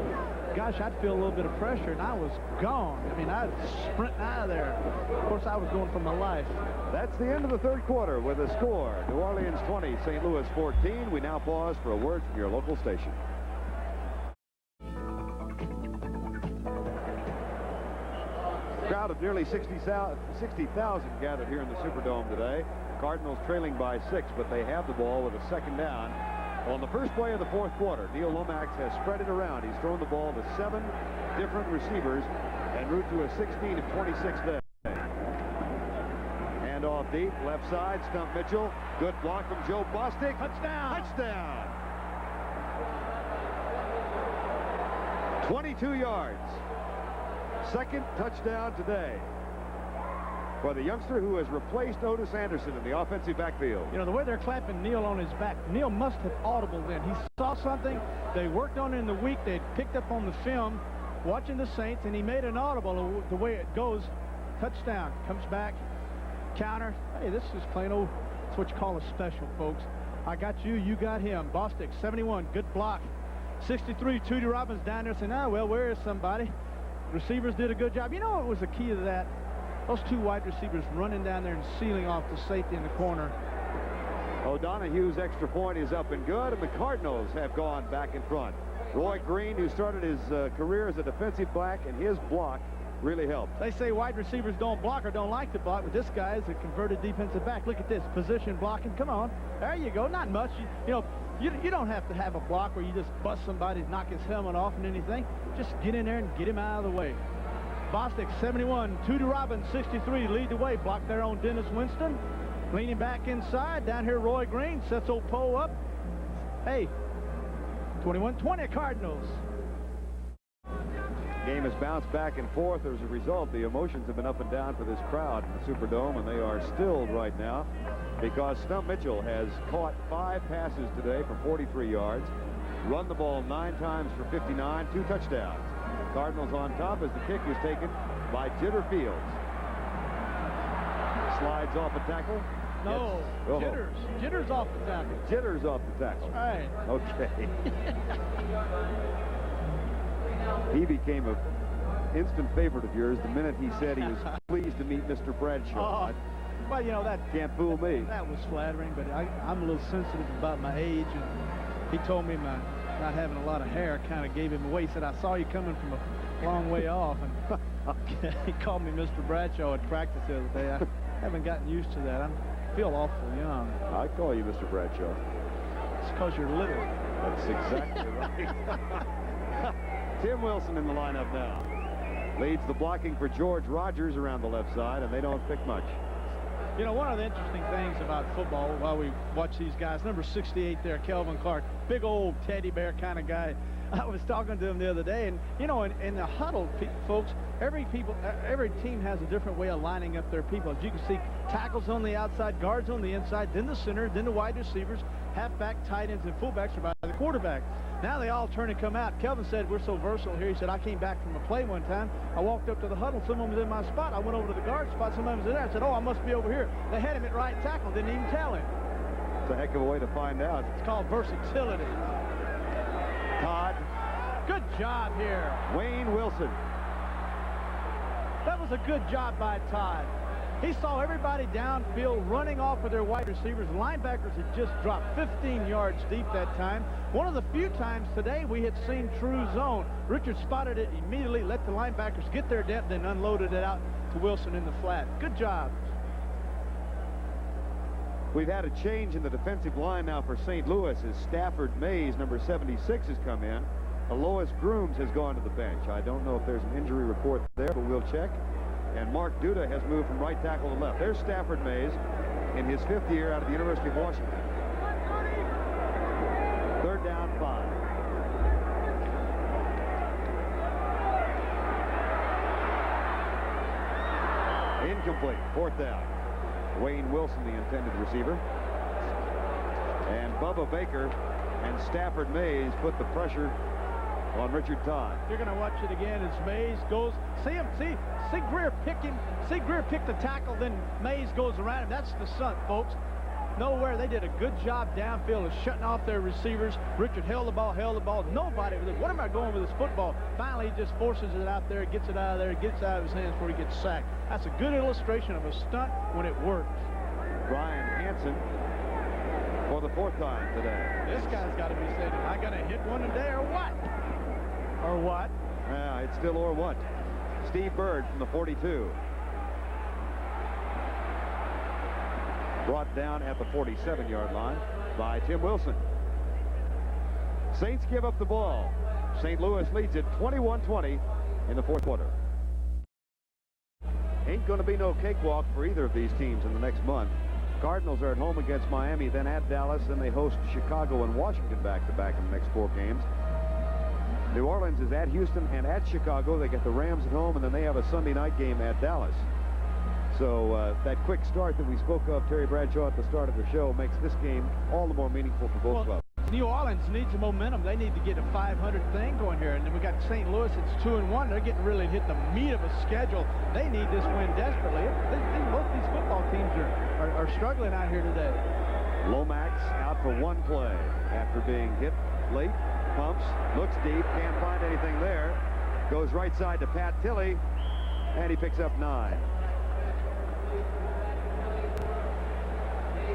gosh, I'd feel a little bit of pressure, and I was gone. I mean, I'd sprint out of there. Of course, I was going for my life. That's the end of the third quarter with a score. New Orleans 20, St. Louis 14. We now pause for a word from your local station. Crowd of nearly 60,000 gathered here in the Superdome today. Cardinals trailing by 6, but they have the ball with a 2nd down. On the first play of the 4th quarter, Neal Lomax has spread it around. He's thrown the ball to 7 different receivers en route to a 16 of 26 day. Hand off deep, left side, Stump Mitchell. Good block from Joe Bostic. Touchdown! Touchdown! 22 yards. 2nd touchdown today for the youngster who has replaced Otis Anderson in the offensive backfield. The way they're clapping Neal on his back, Neal must have audible then. He saw something. They worked on it in the week. They picked up on the film, watching the Saints, and he made an audible. The way it goes, touchdown. Comes back, counter. Hey, this is plain old, that's what you call a special, folks. I got you, you got him. Bostic, 71, good block. 63, Tootie Robbins down there saying, well, where is somebody? Receivers did a good job. You know what was the key to that? Those 2 wide receivers running down there and sealing off the safety in the corner. O'Donoghue's extra point is up and good, and the Cardinals have gone back in front. Roy Green, who started his career as a defensive back, and his block really helped. They say wide receivers don't block or don't like to block, but this guy is a converted defensive back. Look at this, position blocking. Come on. There you go. Not much. You don't have to have a block where you just bust somebody, knock his helmet off and anything. Just get in there and get him out of the way. Bostic, 71. Tootie Robbins, 63. Lead the way. Blocked there on Dennis Winston. Leaning back inside. Down here, Roy Green sets old Poe up. Hey, 21-20 Cardinals. Game has bounced back and forth. As a result, the emotions have been up and down for this crowd in the Superdome, and they are stilled right now because Stump Mitchell has caught 5 passes today for 43 yards, run the ball 9 times for 59, 2 touchdowns. Cardinals on top as the kick is taken by Jitter Fields. Slides off a tackle. No, Oh. Jitters off the tackle. Jitters off the tackle. Right. Okay. He became an instant favorite of yours the minute he said he was pleased to meet Mr. Bradshaw. Oh. Well, you know, that Can't fool me. That was flattering, but I'm a little sensitive about my age, and he told me my not having a lot of hair kind of gave him away. He said, I saw you coming from a long way off, and he called me Mr. Bradshaw at practice the other day. I haven't gotten used to that. I feel awful young. I call you Mr. Bradshaw. It's because you're little. That's exactly right. Tim Wilson in the lineup now. Leads the blocking for George Rogers around the left side, and they don't pick much. You know, one of the interesting things about football while we watch these guys, number 68 there, Kelvin Clark, big old teddy bear kind of guy. I was talking to him the other day, and, you know, in the huddle, folks, every team has a different way of lining up their people. As you can see, tackles on the outside, guards on the inside, then the center, then the wide receivers, halfback, tight ends, and fullbacks are by the quarterback. Now they all turn and come out. Kelvin said, we're so versatile here. He said, I came back from a play one time. I walked up to the huddle. Someone was in my spot. I went over to the guard spot. Someone was in there. I said, oh, I must be over here. They had him at right tackle. Didn't even tell him. It's a heck of a way to find out. It's called versatility. Todd. Good job here. Wayne Wilson. That was a good job by Todd. He saw everybody downfield running off with their wide receivers. Linebackers had just dropped 15 yards deep that time. One of the few times today we had seen true zone. Richard spotted it immediately, let the linebackers get their depth, then unloaded it out to Wilson in the flat. Good job. We've had a change in the defensive line now for St. Louis as Stafford Mays, number 76, has come in. Alois Grooms has gone to the bench. I don't know if there's an injury report there, but we'll check. And Mark Duda has moved from right tackle to left. There's Stafford Mays in his 5th year out of the University of Washington. 3rd down, 5. Incomplete. 4th down. Wayne Wilson, the intended receiver. And Bubba Baker and Stafford Mays put the pressure on Richard Todd. You're going to watch it again as Mays goes. See Greer pick him. See Greer pick the tackle, then Mays goes around him. That's the stunt, folks. Nowhere. They did a good job downfield of shutting off their receivers. Richard held the ball. Nobody was like, what am I going with this football? Finally, he just forces it out there, gets it out of there, gets it out of his hands before he gets sacked. That's a good illustration of a stunt when it works. Brian Hansen for the 4th time today. This guy's got to be saying, am I going to hit one today or what? Or what? It's still or what. Steve Bird from the 42. Brought down at the 47-yard line by Tim Wilson. Saints give up the ball. St. Louis leads it 21-20 in the 4th quarter. Ain't going to be no cakewalk for either of these teams in the next month. Cardinals are at home against Miami, then at Dallas, then they host Chicago and Washington back-to-back in the next 4 games. New Orleans is at Houston and at Chicago. They get the Rams at home, and then they have a Sunday night game at Dallas. So that quick start that we spoke of, Terry Bradshaw, at the start of the show, makes this game all the more meaningful for both clubs. New Orleans needs the momentum. They need to get a 500 thing going here. And then we got St. Louis. It's 2-1. They're getting really hit the meat of a schedule. They need this win desperately. Both these football teams are struggling out here today. Lomax out for 1 play after being hit late. Pumps, looks deep, can't find anything there. Goes right side to Pat Tilley, and he picks up 9.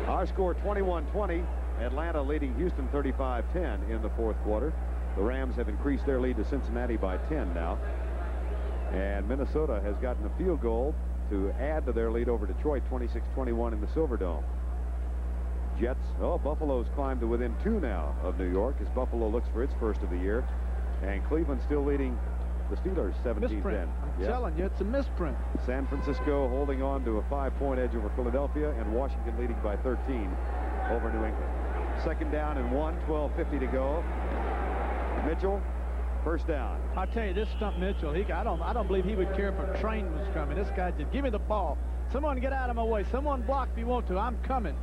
Our score 21-20. Atlanta leading Houston 35-10 in the 4th quarter. The Rams have increased their lead to Cincinnati by 10 now. And Minnesota has gotten a field goal to add to their lead over Detroit, 26-21 in the Silverdome. Jets, Buffalo's climbed to within 2 now of New York as Buffalo looks for its first of the year. And Cleveland still leading the Steelers 17-10. Misprint. I'm telling you, it's a misprint. San Francisco holding on to a 5-point edge over Philadelphia, and Washington leading by 13 over New England. 2nd down and 1, 12:50 to go. Mitchell, 1st down. I'll tell you, this stumped Mitchell. I don't believe he would care if a train was coming. This guy just give me the ball. Someone get out of my way. Someone block if you want to. I'm coming.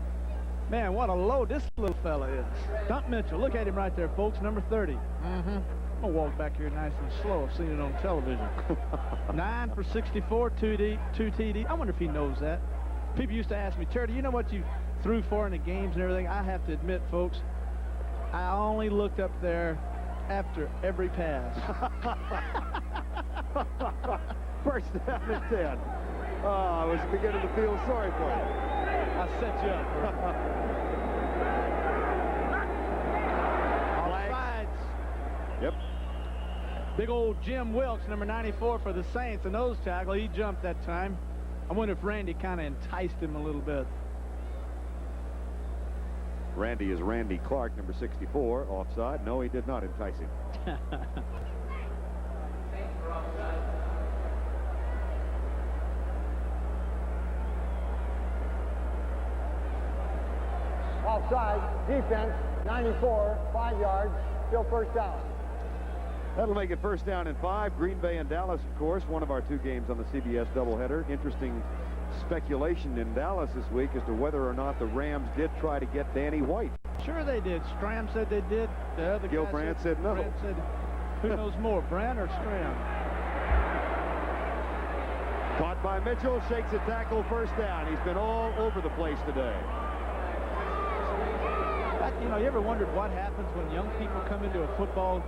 Man, what a load this little fella is. Stump Mitchell. Look at him right there, folks. Number 30. I'm going to walk back here nice and slow. I've seen it on television. 9 for 64, 2 TD. I wonder if he knows that. People used to ask me, Terry, do you know what you threw for in the games and everything? I have to admit, folks, I only looked up there after every pass. First down and 10. Oh, I was beginning to feel sorry for you. I set you up. All sides. Yep. Big old Jim Wilkes, number 94 for the Saints, a nose tackle. He jumped that time. I wonder if Randy kind of enticed him a little bit. Randy is Randy Clark, number 64, offside. No, he did not entice him. Offside, defense, 94, 5 yards, still first down. That'll make it first down and 5. Green Bay and Dallas, of course, one of our 2 games on the CBS doubleheader. Interesting speculation in Dallas this week as to whether or not the Rams did try to get Danny White. Sure they did. Stram said they did. The other Gil guy Brandt said no. Brandt said, who knows more, Brandt or Stram? Caught by Mitchell, shakes a tackle, first down. He's been all over the place today. You know, you ever wondered what happens when young people come into a football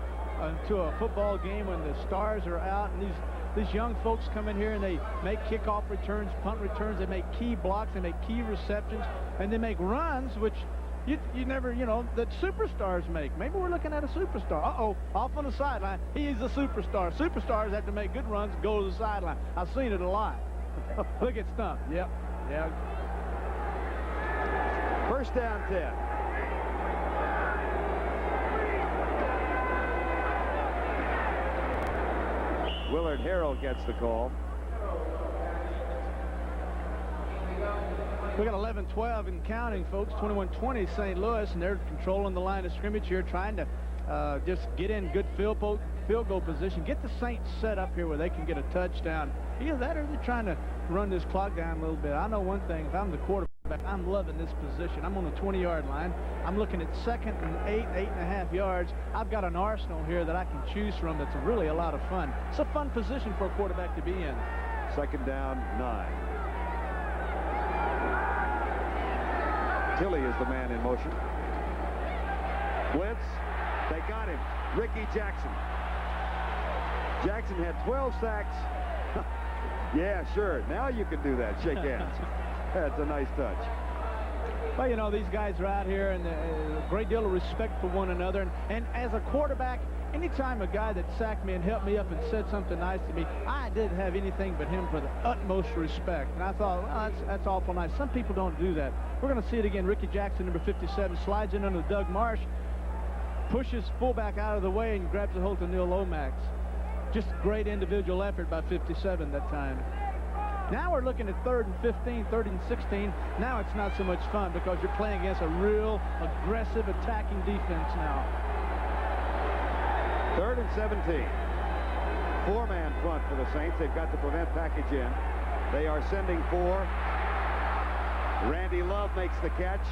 game when the stars are out, and these young folks come in here and they make kickoff returns, punt returns, they make key blocks, they make key receptions, and they make runs which you never, you know, that superstars make. Maybe we're looking at a superstar. Uh-oh, off on the sideline. He's a superstar. Superstars have to make good runs, go to the sideline. I've seen it a lot. Look at Stump. Yep. Yeah. First down 10. Willard Harrell gets the call. We got 11-12 and counting, folks. 21-20 St. Louis, and they're controlling the line of scrimmage here, trying to just get in good field goal position, get the Saints set up here where they can get a touchdown. Either that or they're trying to run this clock down a little bit. I know one thing, if I'm the quarterback, I'm loving this position. I'm on the 20-yard line. I'm looking at 2nd and 8.5 yards. I've got an arsenal here that I can choose from that's really a lot of fun. It's a fun position for a quarterback to be in. Second down, 9. Tilley is the man in motion. Blitz. They got him. Ricky Jackson. Jackson had 12 sacks. Yeah, sure. Now you can do that. Shake hands. That's a nice touch. Well, you know, these guys are out here and a great deal of respect for one another. And as a quarterback, anytime a guy that sacked me and helped me up and said something nice to me, I didn't have anything but him for the utmost respect. And I thought, well, that's awful nice. Some people don't do that. We're going to see it again. Ricky Jackson, number 57, slides in under Doug Marsh, pushes fullback out of the way and grabs a hold of Neil Lomax. Just great individual effort by 57 that time. Now we're looking at 3rd and 15, 3rd and 16. Now it's not so much fun because you're playing against a real aggressive attacking defense now. 3rd and 17. 4-man front for the Saints. They've got to prevent package in. They are sending 4. Randy Love makes the catch.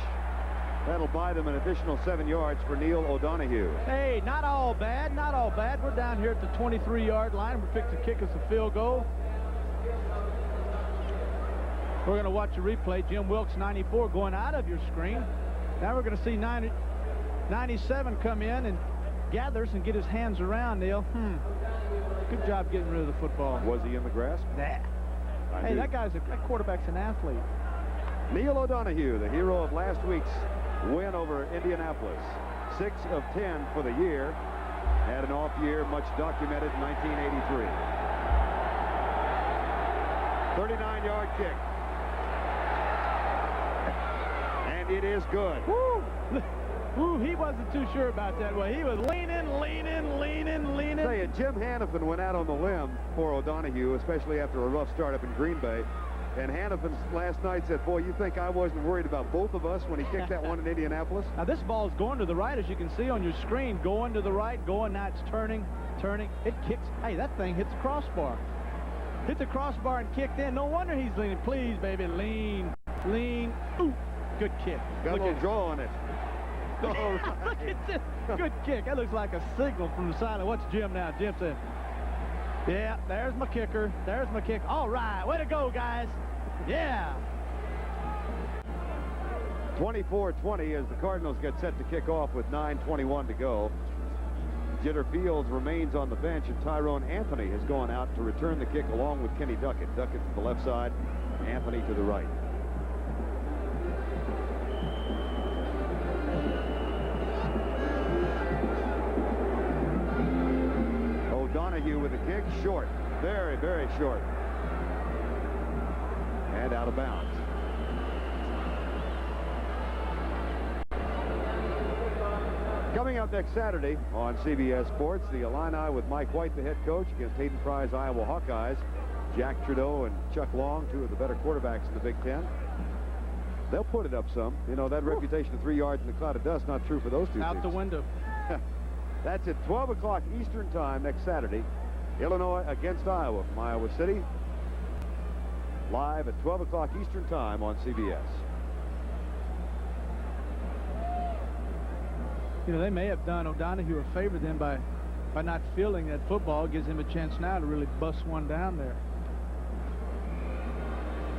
That'll buy them an additional 7 yards for Neil O'Donohue. Hey, not all bad, not all bad. We're down here at the 23-yard line. We're fixing to kick us a field goal. We're going to watch a replay. Jim Wilkes, 94, going out of your screen. Now we're going to see 97 come in and gathers and get his hands around, Neil. Good job getting rid of the football. Was he in the grasp? Nah. Hey, that quarterback's an athlete. Neil O'Donohue, the hero of last week's win over Indianapolis. 6 of 10 for the year. Had an off year, much documented in 1983. 39-yard kick. And it is good. Woo! Woo, he wasn't too sure about that. Well, he was leaning. Say it, Jim Hannafin went out on the limb for O'Donohue, especially after a rough start up in Green Bay. And Hannafin last night said, boy, you think I wasn't worried about both of us when he kicked that one in Indianapolis? Now, this ball is going to the right, as you can see on your screen. Going to the right, now it's turning. It kicks. Hey, that thing hits the crossbar. Hit the crossbar and kicked in. No wonder he's leaning. Please, baby, lean. Ooh, good kick. Got a little draw on it. All right. Look at this. Good kick. That looks like a signal from the sideline. What's Jim now? Jim said, yeah, there's my kicker. There's my kick. All right. Way to go, guys. Yeah. 24-20 as the Cardinals get set to kick off with 9:21 to go. Jitter Fields remains on the bench, and Tyrone Anthony has gone out to return the kick along with Kenny Duckett. Duckett to the left side, Anthony to the right. O'Donoghue with a kick, short, very, very short, and out of bounds. Coming up next Saturday on CBS Sports, the Illini with Mike White, the head coach, against Hayden Fry's Iowa Hawkeyes. Jack Trudeau and Chuck Long, two of the better quarterbacks in the Big Ten. They'll put it up some. You know, that reputation of 3 yards in the cloud of dust, not true for those two Out teams. the window. That's at 12 o'clock Eastern time next Saturday. Illinois against Iowa from Iowa City. Live at 12 o'clock Eastern time on CBS. You know, they may have done O'Donoghue a favor then by not fielding that football. Gives him a chance now to really bust one down there.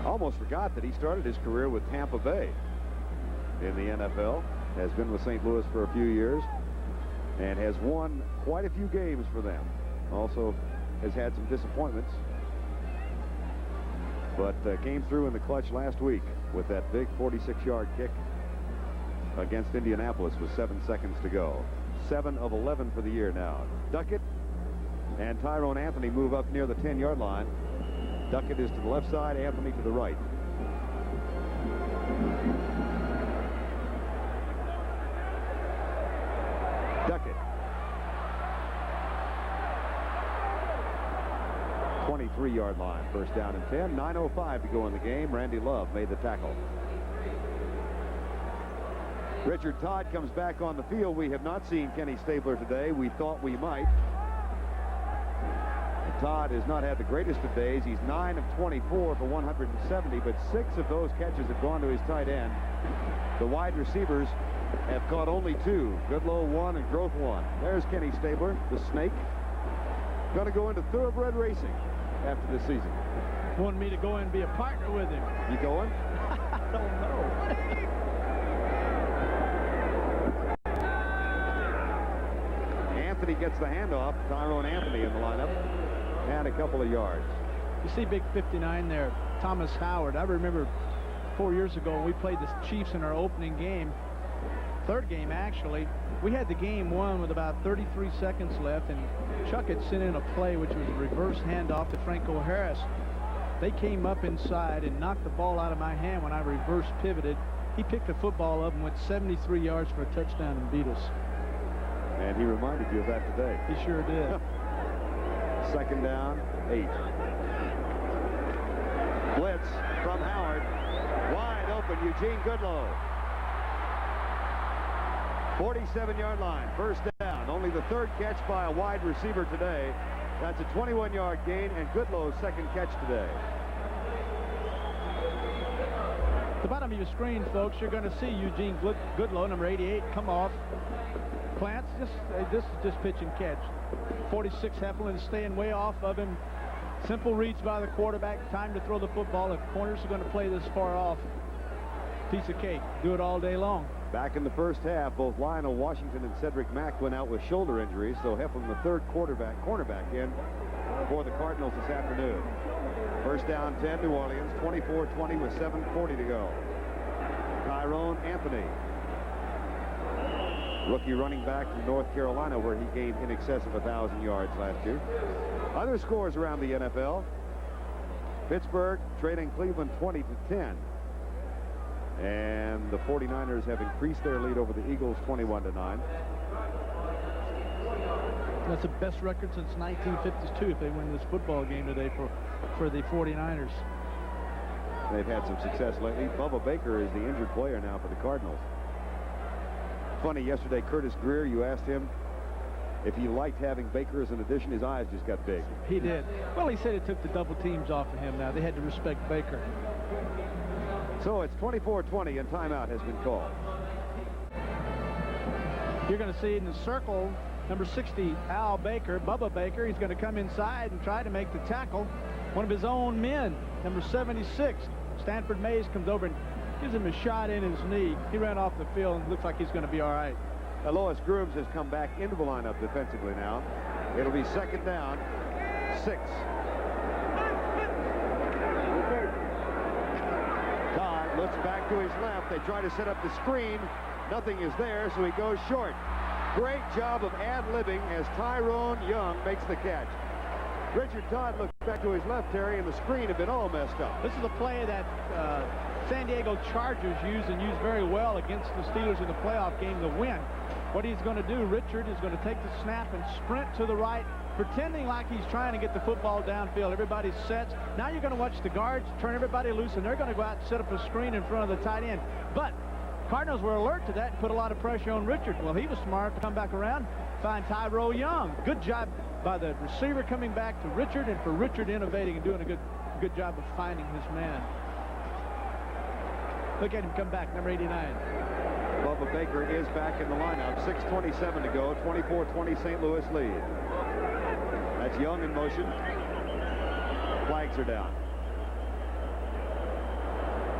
Almost forgot that he started his career with Tampa Bay in the NFL. Has been with St. Louis for a few years and has won quite a few games for them. Also has had some disappointments, but came through in the clutch last week with that big 46-yard kick against Indianapolis with 7 seconds to go. 7 of 11 for the year now. Duckett and Tyrone Anthony move up near the 10-yard line. Duckett is to the left side, Anthony to the right. Duckett. 23-yard line, first down and 10. 9:05 to go in the game. Randy Love made the tackle. Richard Todd comes back on the field. We have not seen Kenny Stabler today. We thought we might. Todd has not had the greatest of days. He's 9 of 24 for 170, but 6 of those catches have gone to his tight end. The wide receivers have caught only 2. Goodlow 1 and Groth 1. There's Kenny Stabler, the snake. Going to go into thoroughbred racing after this season. Wanted me to go in and be a partner with him. You going? I don't know. Anthony gets the handoff. Tyrone Anthony in the lineup. And a couple of yards. You see big 59 there, Thomas Howard. I remember 4 years ago when we played the Chiefs in our opening game, third game actually, we had the game won with about 33 seconds left, and Chuck had sent in a play which was a reverse handoff to Franco Harris. They came up inside and knocked the ball out of my hand when I reverse pivoted. He picked the football up and went 73 yards for a touchdown and beat us. And he reminded you of that today. He sure did. Second down, 8. Blitz from Howard. Wide open, Eugene Goodlow. 47-yard line, first down. Only the third catch by a wide receiver today. That's a 21-yard gain, and Goodlow's second catch today. At the bottom of your screen, folks, you're going to see Eugene Goodlow, number 88, come off. Plants, this is just pitch and catch. 46 Heflin is staying way off of him. Simple reads by the quarterback. Time to throw the football. If corners are going to play this far off, piece of cake. Do it all day long. Back in the first half, both Lionel Washington and Cedric Mack went out with shoulder injuries, so Heflin, the third cornerback in for the Cardinals this afternoon. First down, 10, New Orleans, 24-20 with 7:40 to go. Tyrone Anthony, rookie running back from North Carolina, where he gained in excess of 1,000 yards last year. Other scores around the NFL. Pittsburgh trailing Cleveland 20-10. And the 49ers have increased their lead over the Eagles 21-9. That's the best record since 1952 if they win this football game today for the 49ers. They've had some success lately. Bubba Baker is the injured player now for the Cardinals. Funny, yesterday, Curtis Greer, you asked him if he liked having Baker as an addition. His eyes just got big. He did. Well, he said it took the double teams off of him now. They had to respect Baker. So it's 24-20 and timeout has been called. You're going to see in the circle, number 60, Al Baker, Bubba Baker. He's going to come inside and try to make the tackle. One of his own men, number 76, Stanford Mays, comes over and gives him a shot in his knee. He ran off the field and looks like he's going to be all right. Lois Grooms has come back into the lineup defensively now. It'll be second down, 6. Todd looks back to his left. They try to set up the screen. Nothing is there, so he goes short. Great job of ad-libbing as Tyrone Young makes the catch. Richard Todd looks back to his left, Terry, and the screen had been all messed up. This is a play that San Diego Chargers use and use very well against the Steelers in the playoff game to win. What he's going to do, Richard, is going to take the snap and sprint to the right, pretending like he's trying to get the football downfield. Everybody sets. Now you're going to watch the guards turn everybody loose, and they're going to go out and set up a screen in front of the tight end. But Cardinals were alert to that and put a lot of pressure on Richard. Well, he was smart to come back around, find Tyrone Young. Good job by the receiver coming back to Richard, and for Richard innovating and doing a good job of finding his man. Look at him come back, number 89. Bubba Baker is back in the lineup. 6:27 to go. 24-20 St. Louis lead. That's Young in motion. Flags are down.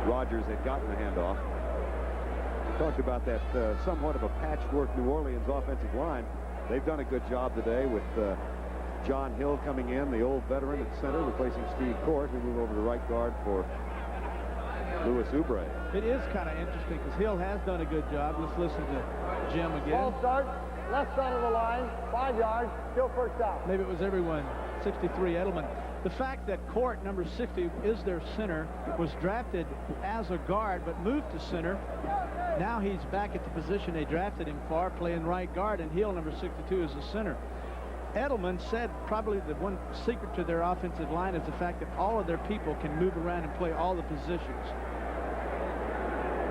Rogers had gotten the handoff. Talked about that somewhat of a patchwork New Orleans offensive line. They've done a good job today with John Hill coming in, the old veteran at center, replacing Steve Court, who moved over to right guard for Louis Oubre. It is kind of interesting because Hill has done a good job. Let's listen to Jim again. Ball start, left side of the line, 5 yards, still first down. Maybe it was everyone. 63, Edelman. The fact that Court, number 60, is their center, was drafted as a guard but moved to center. Now he's back at the position they drafted him for, playing right guard, and Hill, number 62, is the center. Edelman said probably the one secret to their offensive line is the fact that all of their people can move around and play all the positions.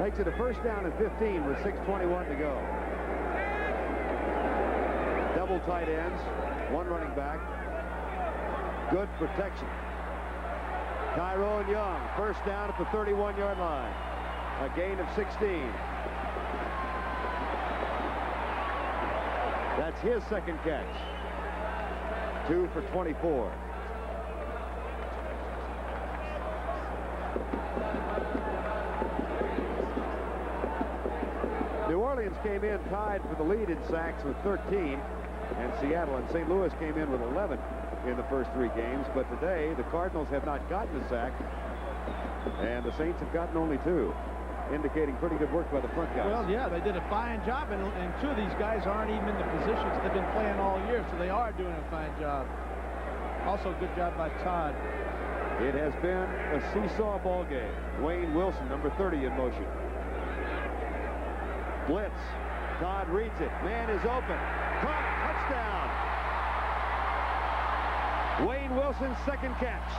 Makes it a first down and 15 with 6:21 to go. Double tight ends, one running back. Good protection. Tyrone Young, first down at the 31-yard line. A gain of 16. That's his second catch. 2 for 24. New Orleans came in tied for the lead in sacks with 13, and Seattle and St. Louis came in with 11 in the first 3 games. But today, the Cardinals have not gotten a sack, and the Saints have gotten only 2, indicating pretty good work by the front guys. Well, yeah, they did a fine job, and 2 of these guys aren't even in the positions they've been playing all year, so they are doing a fine job. Also, good job by Todd. It has been a seesaw ball game. Wayne Wilson, number 30, in motion. Blitz. Todd reads it. Man is open. Caught. Touchdown. Wayne Wilson's second catch.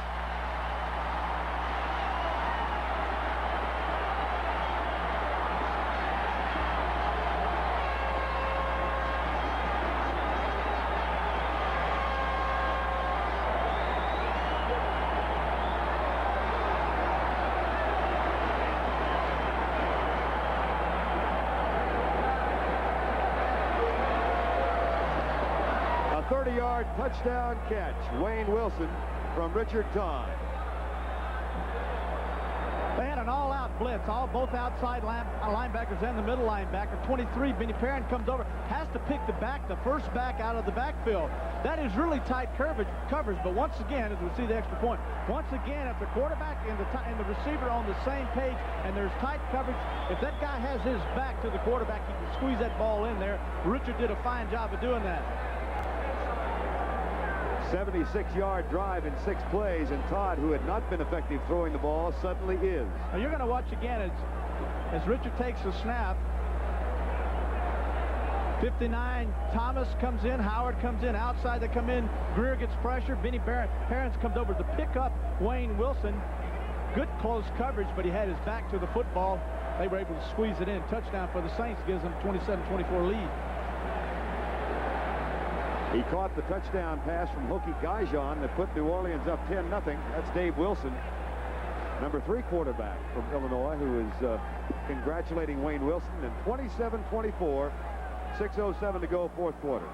A 30-yard touchdown catch. Wayne Wilson from Richard Todd. They had an all-out blitz, both outside linebackers and the middle linebacker. 23, Benny Perrin comes over, has to pick the first back out of the backfield. That is really tight coverage, but once again, as we see the extra point, once again, if the quarterback and the receiver are on the same page and there's tight coverage, if that guy has his back to the quarterback, he can squeeze that ball in there. Richard did a fine job of doing that. 76-yard drive in 6 plays, and Todd, who had not been effective throwing the ball, suddenly is. Now you're going to watch again as Richard takes the snap. 59, Thomas comes in, Howard comes in, outside they come in, Greer gets pressure, Benny Perrin comes over to pick up Wayne Wilson. Good close coverage, but he had his back to the football. They were able to squeeze it in. Touchdown for the Saints, gives them a 27-24 lead. He caught the touchdown pass from Hokie Gajan that put New Orleans up 10-0. That's Dave Wilson, number 3 quarterback from Illinois, who is congratulating Wayne Wilson. And 27-24, 6:07 to go, fourth quarter.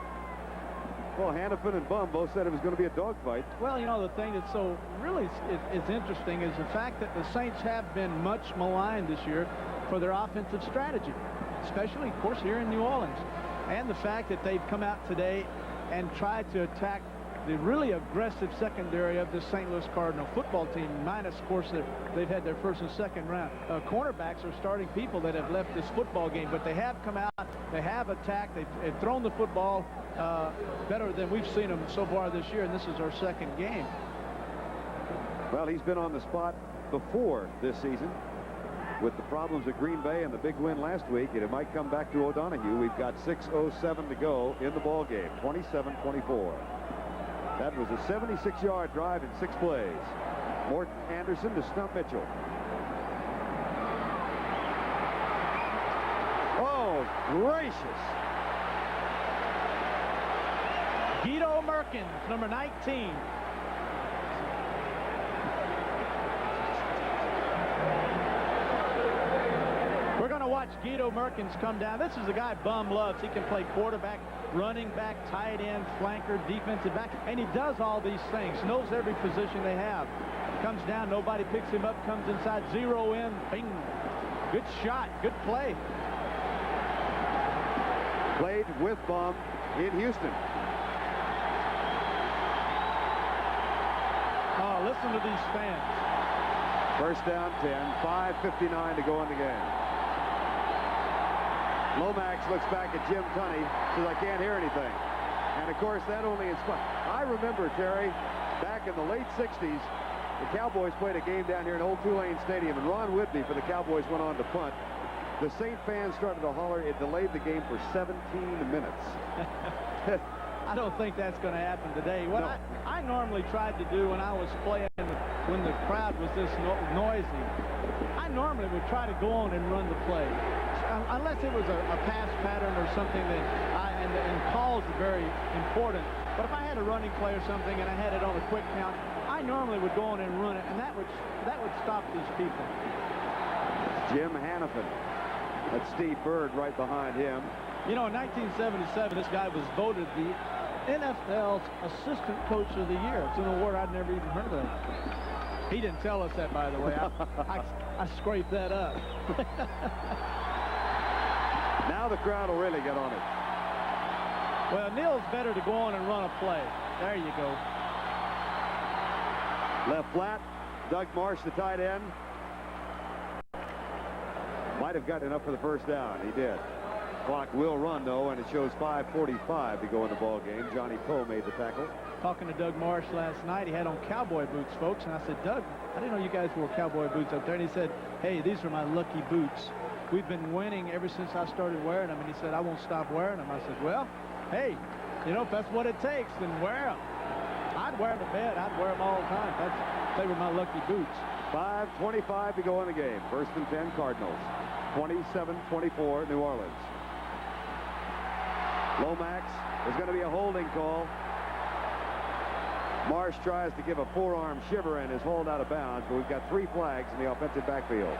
Well, Hannafin and Bum both said it was going to be a dogfight. Well, you know, the thing that's so really is interesting is the fact that the Saints have been much maligned this year for their offensive strategy, especially, of course, here in New Orleans. And the fact that they've come out today and tried to attack the really aggressive secondary of the St. Louis Cardinal football team, minus, of course, they've had their first and second round. Cornerbacks are starting people that have left this football game, but they have come out, they have attacked, they've thrown the football better than we've seen them so far this year, and this is our second game. Well, he's been on the spot before this season with the problems at Green Bay and the big win last week, and it might come back to O'Donohue. We've got 6:07 to go in the ball game, 27-24. That was a 76-yard drive in 6 plays. Morton Anderson to stump Mitchell. Oh, gracious. Guido Merkins, number 19. We're going to watch Guido Merkins come down. This is the guy Bum loves. He can play quarterback, running back, tight end, flanker, defensive back, and he does all these things, knows every position they have. Comes down, nobody picks him up, comes inside, zero in, bing. Good shot, good play. Played with Bum in Houston. Oh, listen to these fans. First down 10, 5:59 to go in the game. Lomax looks back at Jim Tunney, says, I can't hear anything. And, of course, that only inspires. I remember, Terry, back in the late 60s, the Cowboys played a game down here in Old Tulane Stadium, and Ron Whitney for the Cowboys went on to punt. The Saint fans started to holler. It delayed the game for 17 minutes. I don't think that's going to happen today. What No. I normally tried to do when I was playing, when the crowd was this noisy, I normally would try to go on and run the play. Unless it was a pass pattern or something that and calls are very important. But if I had a running play or something and I had it on a quick count, I normally would go on and run it, and that would stop these people. Jim Hannafin. That's Steve Bird right behind him. You know, in 1977, this guy was voted the NFL's Assistant Coach of the Year. It's an award I'd never even heard of. He didn't tell us that, by the way. I scraped that up. Now the crowd will really get on it. Well, Neil's better to go on and run a play. There you go. Left flat. Doug Marsh, the tight end. Might have gotten enough for the first down. He did. Clock will run, though, and it shows 5:45 to go in the ball game. Johnny Poe made the tackle. Talking to Doug Marsh last night, he had on cowboy boots, folks, and I said, Doug, I didn't know you guys wore cowboy boots up there. And he said, hey, these are my lucky boots. We've been winning ever since I started wearing them. And he said, I won't stop wearing them. I said, well, hey, you know, if that's what it takes, then wear them. I'd wear them to bed. I'd wear them all the time. They were my lucky boots. 5:25 to go in the game. First and 10, Cardinals. 27-24, New Orleans. Lomax is going to be a holding call. Marsh tries to give a forearm shiver and is hauled out of bounds, but we've got 3 flags in the offensive backfield.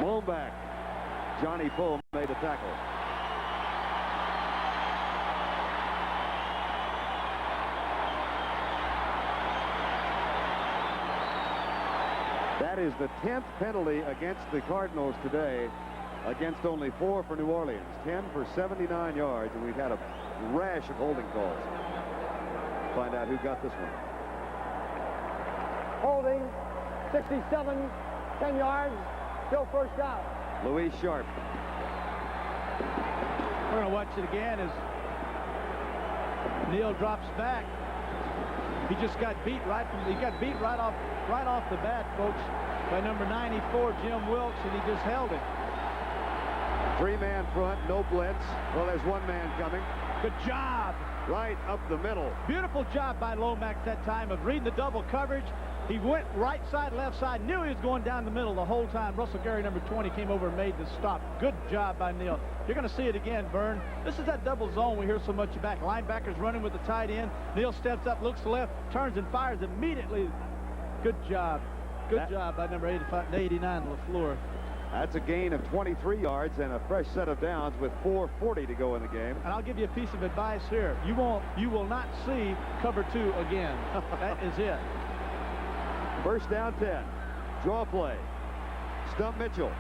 Blown back. Johnny Poe made the tackle. That is the 10th penalty against the Cardinals today, against only 4 for New Orleans. 10 for 79 yards, and we've had a rash of holding calls. Find out who got this one. Holding, 67, 10 yards, still first down. Louis Sharp. We're going to watch it again as Neil drops back. He just got beat right off the bat, folks, by number 94, Jim Wilkes, and he just held it. 3-man front, no blitz. Well, there's 1 man coming. Good job. Right up the middle. Beautiful job by Lomax that time of reading the double coverage. He went right side, left side, knew he was going down the middle the whole time. Russell Gary, number 20, came over and made the stop. Good job by Neil. You're going to see it again, Vern. This is that double zone we hear so much about. Linebackers running with the tight end. Neil steps up, looks to left, turns and fires immediately. Good job. Good job by number 89, LaFleur. That's a gain of 23 yards and a fresh set of downs with 4:40 to go in the game. And I'll give you a piece of advice here. You will not see cover 2 again. That is it. First down 10. Draw play. Stump Mitchell.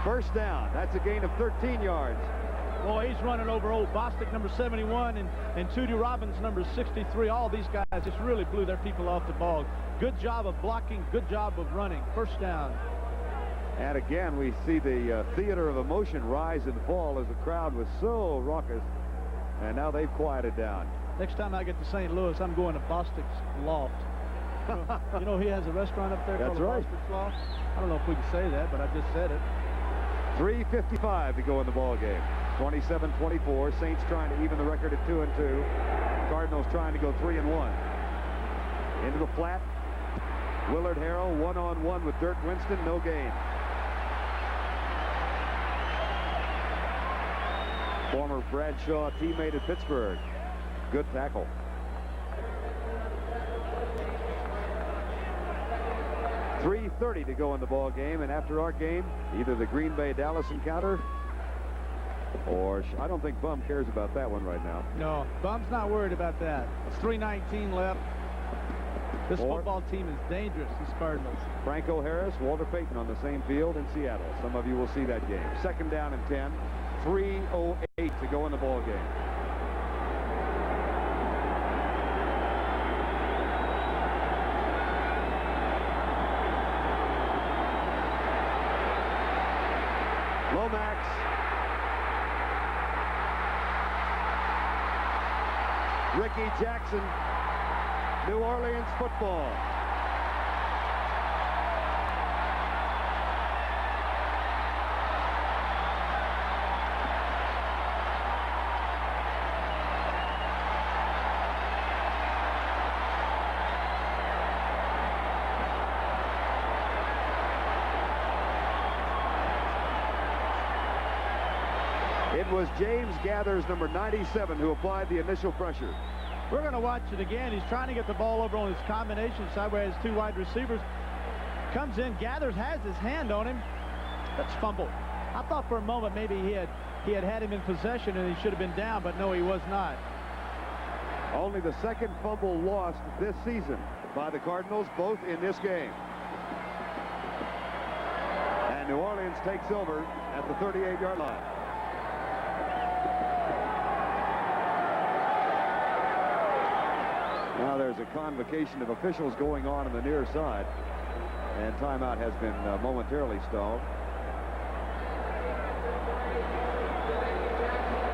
First down. That's a gain of 13 yards. Boy, he's running over old Bostic, number 71, and Tootie Robbins, number 63. All these guys just really blew their people off the ball. Good job of blocking. Good job of running. First down. And again, we see the theater of emotion rise and fall as the crowd was so raucous. And now they've quieted down. Next time I get to St. Louis, I'm going to Bostic's Loft. You know, he has a restaurant up there called Bostic's Loft. I don't know if we can say that, but I just said it. 3:55 to go in the ball game. 27-24. Saints trying to even the record at 2-2. Cardinals trying to go 3-1. Into the flat. Willard Harrell one-on-one with Dirk Winston. No gain. Former Bradshaw teammate at Pittsburgh. Good tackle. .330 to go in the ball game, and after our game, either the Green Bay-Dallas encounter, or I don't think Bum cares about that one right now. No, Bum's not worried about that. It's 3:19 left. This football team is dangerous, these Cardinals. Franco Harris, Walter Payton on the same field in Seattle. Some of you will see that game. Second down and 10. 3:08 to go in the ball game. Lomax. Ricky Jackson. New Orleans football. It was James Gathers, number 97, who applied the initial pressure. We're going to watch it again. He's trying to get the ball over on his combination side where he has two wide receivers. Comes in. Gathers has his hand on him. That's fumble. I thought for a moment maybe he had him in possession and he should have been down, but no, he was not. Only the second fumble lost this season by the Cardinals, both in this game. And New Orleans takes over at the 38-yard line. Now there's a convocation of officials going on the near side, and timeout has been momentarily stalled.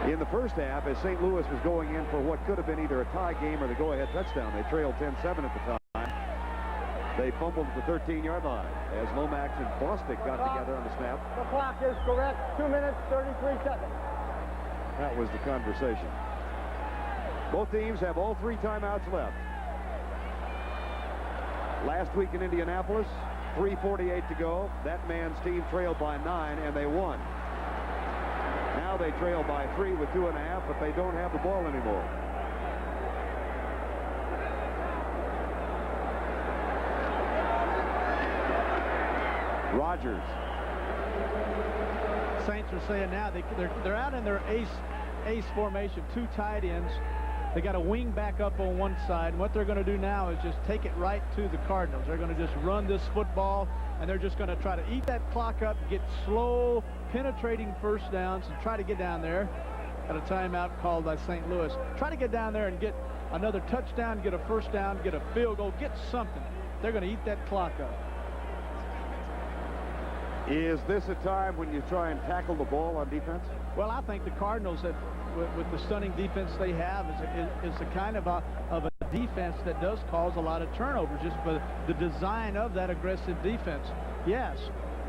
In the first half, as St. Louis was going in for what could have been either a tie game or the go-ahead touchdown, they trailed 10-7 at the time. They fumbled at the 13-yard line as Lomax and Bostic got together on the snap. The clock is correct. 2 minutes, 33 seconds. That was the conversation. Both teams have all three timeouts left. Last week in Indianapolis, 3:48 to go. That man's team trailed by 9, and they won. Now they trail by 3 with 2.5, but they don't have the ball anymore. Rodgers. Saints are saying now they're out in their ace formation, two tight ends. They got a wing back up on one side, and what they're going to do now is just take it right to the Cardinals. They're going to just run this football, and they're just going to try to eat that clock up, get slow, penetrating first downs, and try to get down there. Got a timeout called by St. Louis. Try to get down there and get another touchdown, get a first down, get a field goal, get something. They're going to eat that clock up. Is this a time when you try and tackle the ball on defense? Well, I think the Cardinals have, with the stunning defense they have, is a kind of a defense that does cause a lot of turnovers, just for the design of that aggressive defense. Yes,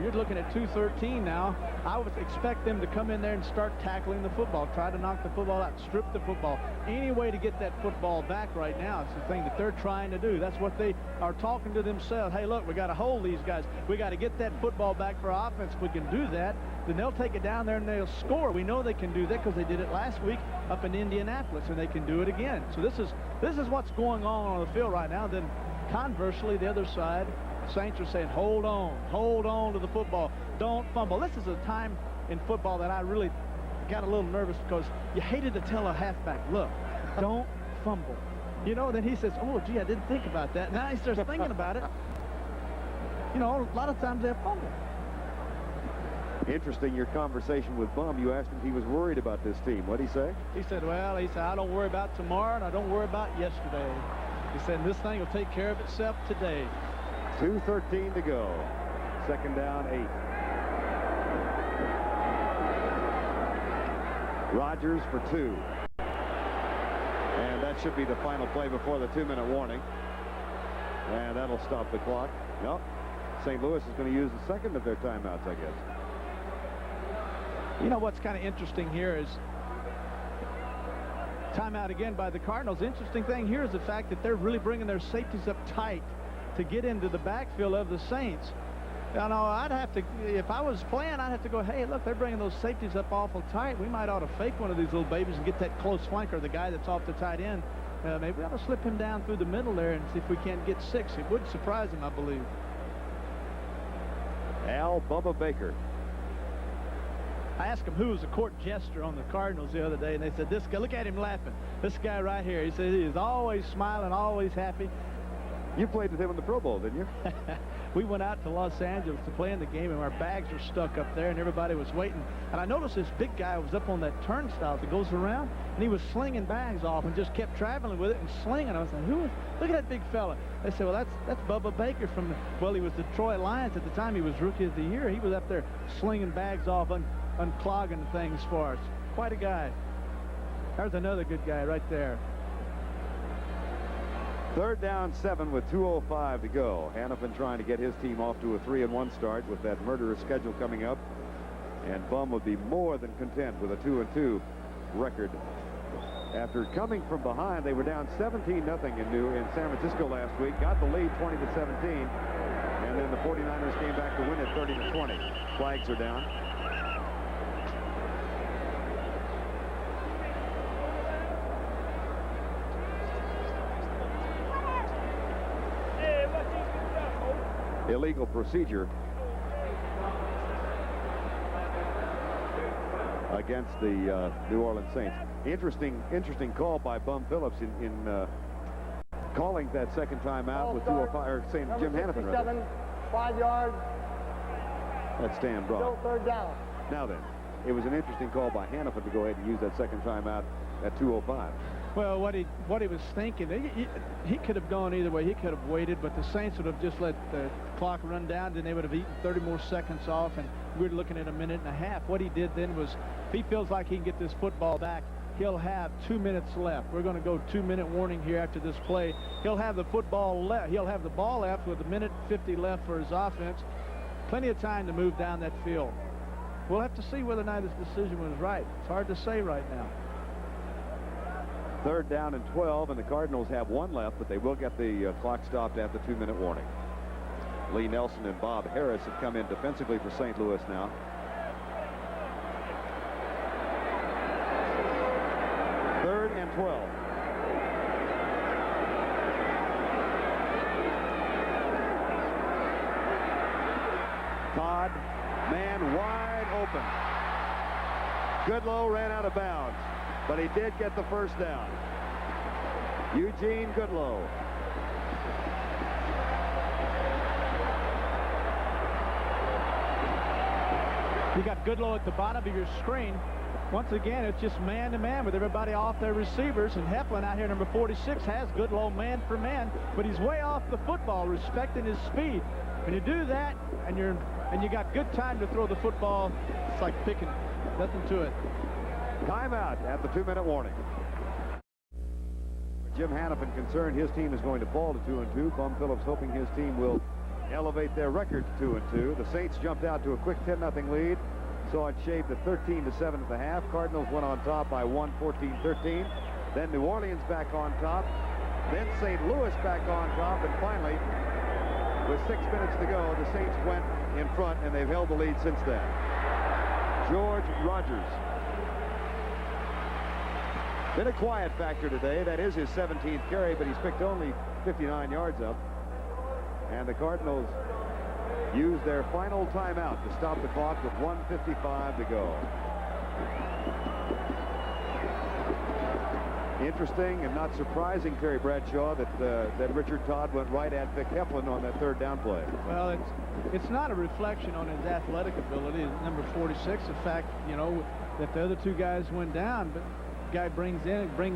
you're looking at 2:13 now. I would expect them to come in there and start tackling the football, try to knock the football out, strip the football. Any way to get that football back right now is the thing that they're trying to do. That's what they are talking to themselves. Hey, look, we got to hold these guys. We got to get that football back for our offense. If we can do that, then they'll take it down there and they'll score. We know they can do that because they did it last week up in Indianapolis, and they can do it again. So this is what's going on the field right now. Then conversely, the other side, Saints are saying, hold on to the football. Don't fumble. This is a time in football that I really got a little nervous because you hated to tell a halfback, look, don't fumble. You know, then he says, oh, gee, I didn't think about that. Now he starts thinking about it. You know, a lot of times they fumble. Interesting, your conversation with Bum. You asked him if he was worried about this team. What did he say? He said, well, I don't worry about tomorrow, and I don't worry about yesterday. He said, this thing will take care of itself today. 2:13 to go. Second down, 8. Rodgers for 2. And that should be the final play before the 2-minute warning. And that'll stop the clock. Nope. St. Louis is going to use the second of their timeouts, I guess. You know what's kind of interesting here is timeout again by the Cardinals. Interesting thing here is the fact that they're really bringing their safeties up tight to get into the backfield of the Saints. You know, I'd have to, if I was playing, I'd have to go, hey, look, they're bringing those safeties up awful tight. We might ought to fake one of these little babies and get that close flanker, the guy that's off the tight end. Maybe we ought to slip him down through the middle there and see if we can't get 6. It would surprise him, I believe. Al Bubba Baker. I asked him who was the court jester on the Cardinals the other day, and they said, this guy, look at him laughing. This guy right here. He said he is always smiling, always happy. You played with him in the Pro Bowl, didn't you? We went out to Los Angeles to play in the game, and our bags were stuck up there, and everybody was waiting. And I noticed this big guy was up on that turnstile that goes around, and he was slinging bags off and just kept traveling with it and slinging. I was like, look at that big fella. They said, well, that's Bubba Baker from he was the Detroit Lions at the time. He was Rookie of the Year. He was up there slinging bags off, unclogging things for us. Quite a guy. There's another good guy right there. Third down, 7 with 2:05 to go. Hannafin trying to get his team off to a 3-1 start with that murderous schedule coming up. And Bum would be more than content with a 2-2 record. After coming from behind, they were down 17-0 in San Francisco last week, got the lead 20-17, and then the 49ers came back to win it 30-20. Flags are down. Illegal procedure against the New Orleans Saints. Interesting call by Bum Phillips in calling that second time out with 2:05, or saying Jim Hannafin. 5 yards. That's Dan Brock. Still third down. Now then, it was an interesting call by Hannafin to go ahead and use that second time out at 2:05. Well, what he was thinking, he could have gone either way. He could have waited, but the Saints would have just let the clock run down, then they would have eaten 30 more seconds off, and we were looking at a minute and a half. What he did then was, if he feels like he can get this football back, he'll have 2 minutes left. We're going to go 2-minute warning here after this play. He'll have the football left. He'll have the ball left with 1:50 left for his offense. Plenty of time to move down that field. We'll have to see whether or not his decision was right. It's hard to say right now. Third down and 12, and the Cardinals have 1 left, but they will get the clock stopped at the 2-minute warning. Lee Nelson and Bob Harris have come in defensively for St. Louis now. Third and 12. Todd, man wide open. Goodlow ran out of bounds, but he did get the first down. Eugene Goodlow. You got Goodlow at the bottom of your screen. Once again, it's just man-to-man with everybody off their receivers, and Heflin out here, number 46, has Goodlow man for man, but he's way off the football, respecting his speed. When you do that, and you got good time to throw the football, it's like picking. Nothing to it. Timeout at the 2-minute warning. Jim Hannafin concerned his team is going to fall to 2-2. Bum Phillips hoping his team will elevate their record to 2-2. The Saints jumped out to a quick 10-0 lead. Saw it shaved to 13-7 at the half. Cardinals went on top by 14-13. Then New Orleans back on top. Then St. Louis back on top. And finally, with 6 minutes to go, the Saints went in front, and they've held the lead since then. George Rodgers. Been a quiet factor today. That is his 17th carry, but he's picked only 59 yards up. And the Cardinals use their final timeout to stop the clock with 1:55 to go. Interesting and not surprising, Terry Bradshaw, that Richard Todd went right at Vic Heflin on that third down play. Well, it's not a reflection on his athletic ability. Number 46, the fact, you know, that the other two guys went down, but the guy bring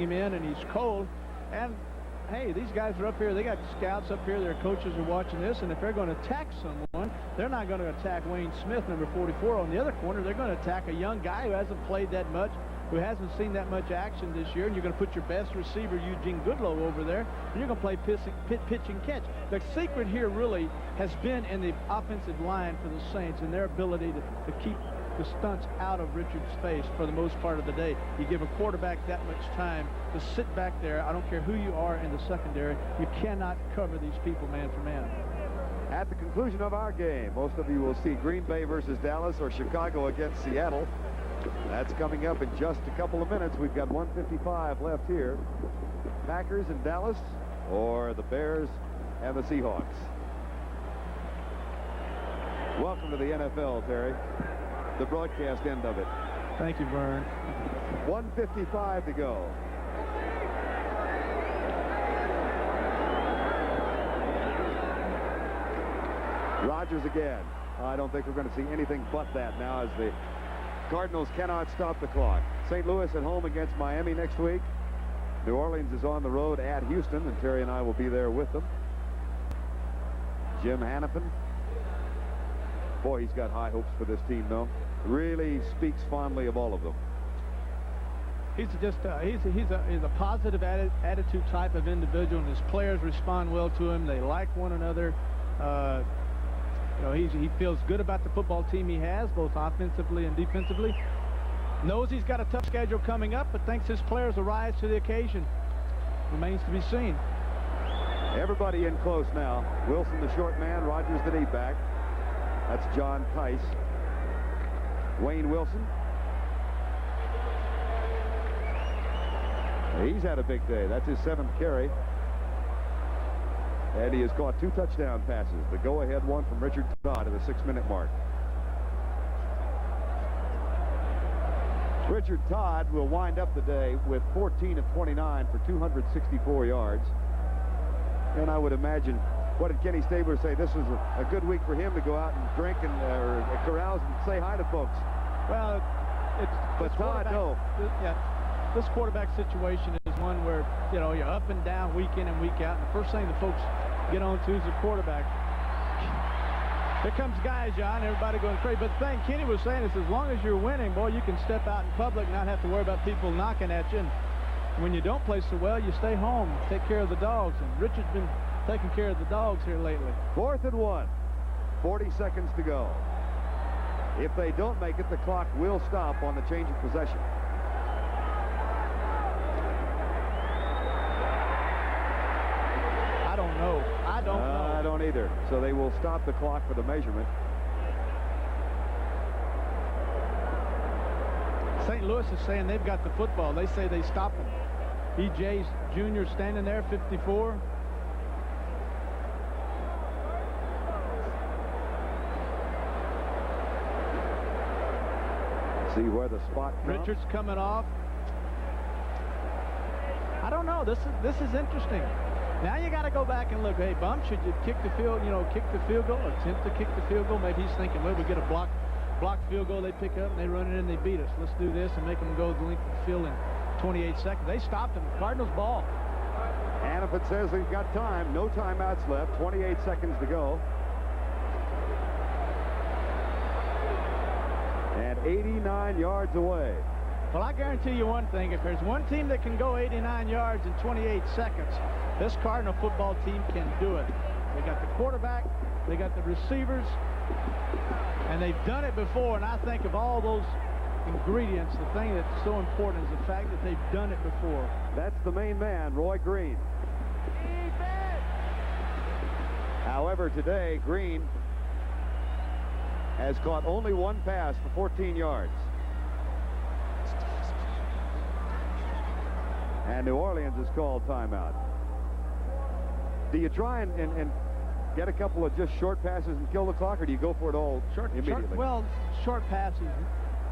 him in, and he's cold. And hey, these guys are up here. They got scouts up here. Their coaches are watching this, and if they're going to attack someone, they're not going to attack Wayne Smith, number 44, on the other corner. They're going to attack a young guy who hasn't played that much, who hasn't seen that much action this year, and you're going to put your best receiver, Eugene Goodlow, over there, and you're going to play pitch and catch. The secret here really has been in the offensive line for the Saints and their ability to keep the stunts out of Richard's face for the most part of the day. You give a quarterback that much time to sit back there. I don't care who you are in the secondary. You cannot cover these people man for man. At the conclusion of our game, most of you will see Green Bay versus Dallas or Chicago against Seattle. That's coming up in just a couple of minutes. We've got 1:55 left here. Packers and Dallas, or the Bears and the Seahawks. Welcome to the NFL, Terry. The broadcast end of it. Thank you, Vern. 1:55 to go. Rodgers again. I don't think we're going to see anything but that now, as the Cardinals cannot stop the clock. St. Louis at home against Miami next week. New Orleans is on the road at Houston, and Terry and I will be there with them. Jim Hannafin. Boy, he's got high hopes for this team, though. Really speaks fondly of all of them. He's a positive attitude type of individual, and his players respond well to him. They like one another. You know, he feels good about the football team he has, both offensively and defensively. Knows he's got a tough schedule coming up, but thinks his players will rise to the occasion. Remains to be seen. Everybody in close now. Wilson, the short man. Rodgers, the deep back. That's John Tice. Wayne Wilson. He's had a big day. That's his 7th carry. And he has caught 2 touchdown passes. The go-ahead one from Richard Todd at the 6-minute mark. Richard Todd will wind up the day with 14 of 29 for 264 yards. And I would imagine, what did Kenny Stabler say? This was a good week for him to go out and drink and carouse and say hi to folks. Well, but Todd, no. This quarterback situation is one where, you know, you're up and down week in and week out. And the first thing the folks get on to is the quarterback. Here comes guys, John, everybody going crazy. But the thing Kenny was saying is, as long as you're winning, boy, you can step out in public and not have to worry about people knocking at you. And when you don't play so well, you stay home, take care of the dogs. And Richard's been taking care of the dogs here lately. 4th and 1. 40 seconds to go. If they don't make it, the clock will stop on the change of possession. I don't know. I don't either. So they will stop the clock for the measurement. St. Louis is saying they've got the football. They say they stop him. E.J. Jr. standing there, 54. See where the spot comes. Richards coming off. I don't know. This is interesting. Now you got to go back and look. Hey, Bum, should you kick the field goal, attempt to kick the field goal? Maybe he's thinking, well, we get a block field goal, they pick up and they run it in, they beat us. Let's do this and make them go the length of the field in 28 seconds. They stopped him. Cardinals ball. And if it says they've got time, no timeouts left, 28 seconds to go. And 89 yards away. Well, I guarantee you one thing. If there's one team that can go 89 yards in 28 seconds, this Cardinal football team can do it. They got the quarterback, they got the receivers, and they've done it before. And I think of all those ingredients, the thing that's so important is the fact that they've done it before. That's the main man, Roy Green. However, today, Green has caught only one pass for 14 yards. And New Orleans has called timeout. Do you try and get a couple of just short passes and kill the clock, or do you go for it all immediately? Short passes.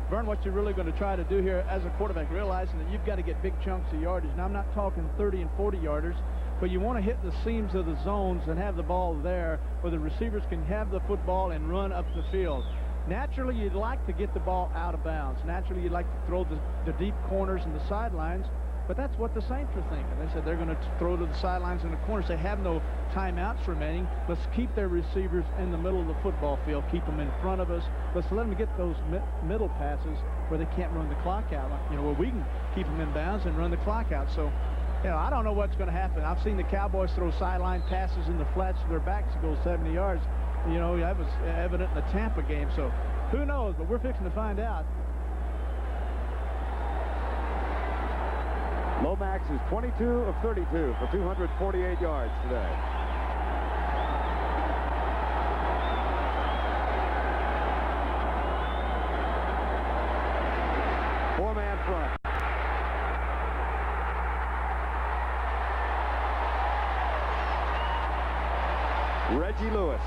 Vern, what you're really going to try to do here as a quarterback, realizing that you've got to get big chunks of yardage. Now, I'm not talking 30 and 40 yarders, but you want to hit the seams of the zones and have the ball there where the receivers can have the football and run up the field. Naturally, you'd like to get the ball out of bounds. Naturally, you'd like to throw the deep corners and the sidelines, but that's what the Saints are thinking. They said they're going to throw to the sidelines and the corners. They have no timeouts remaining. Let's keep their receivers in the middle of the football field, keep them in front of us. Let's let them get those middle passes where they can't run the clock out, where we can keep them in bounds and run the clock out. So, I don't know what's going to happen. I've seen the Cowboys throw sideline passes in the flats to their backs to go 70 yards. That was evident in the Tampa game. So, who knows? But we're fixing to find out. Lomax is 22 of 32 for 248 yards today. Four-man front. Reggie Lewis.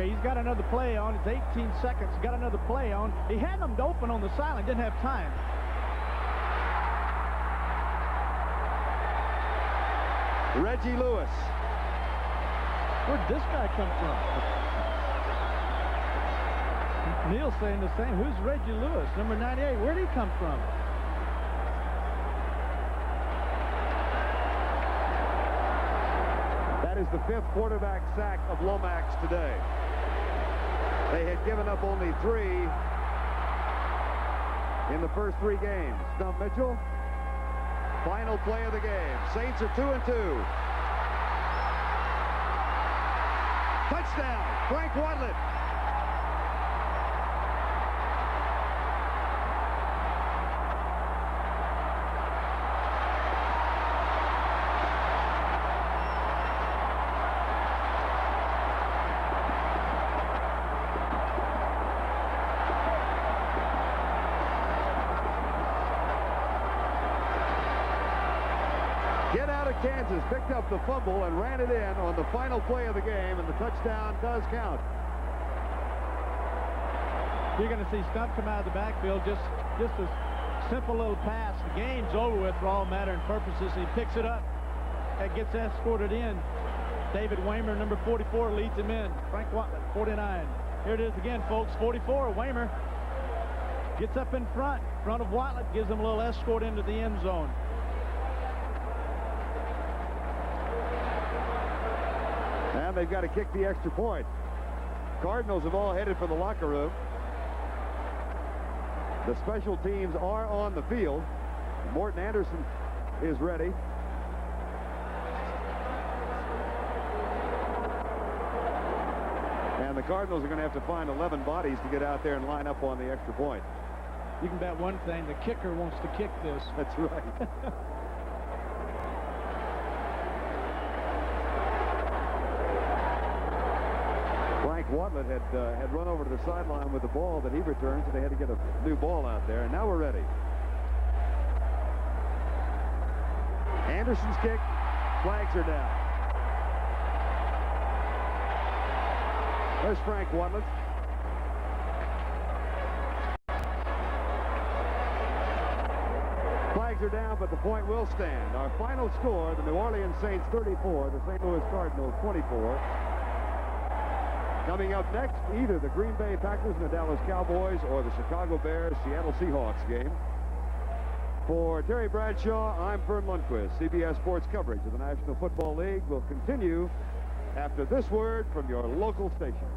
He's got another play on. It's 18 seconds. He's got another play on. He had them open on the sideline. Didn't have time. Reggie Lewis. Where'd this guy come from? Neil's saying the same. Who's Reggie Lewis? Number 98. Where'd he come from? That is the 5th quarterback sack of Lomax today. They had given up only 3 in the first 3 games. Stump Mitchell, final play of the game. Saints are 2-2. Touchdown, Frank Wadlett. Kansas picked up the fumble and ran it in on the final play of the game, and the touchdown does count. You're going to see Stump come out of the backfield, just a simple little pass. The game's over with for all matter and purposes. He picks it up and gets escorted in. David Waymer, number 44, leads him in. Frank Wadlett, 49. Here it is again, folks. 44, Waymer gets up in front of Wadlett, gives him a little escort into the end zone. And they've got to kick the extra point. Cardinals have all headed for the locker room. The special teams are on the field. Morton Anderson is ready. And the Cardinals are going to have to find 11 bodies to get out there and line up on the extra point. You can bet one thing, the kicker wants to kick this. That's right. Wadlett had run over to the sideline with the ball that he returned, so they had to get a new ball out there. And now we're ready. Anderson's kick. Flags are down. There's Frank Wadlett. Flags are down, but the point will stand. Our final score, the New Orleans Saints 34, the St. Louis Cardinals 24. Coming up next, either the Green Bay Packers and the Dallas Cowboys or the Chicago Bears Seattle Seahawks game. For Terry Bradshaw, I'm Fern Lundquist. CBS Sports coverage of the National Football League will continue after this word from your local station.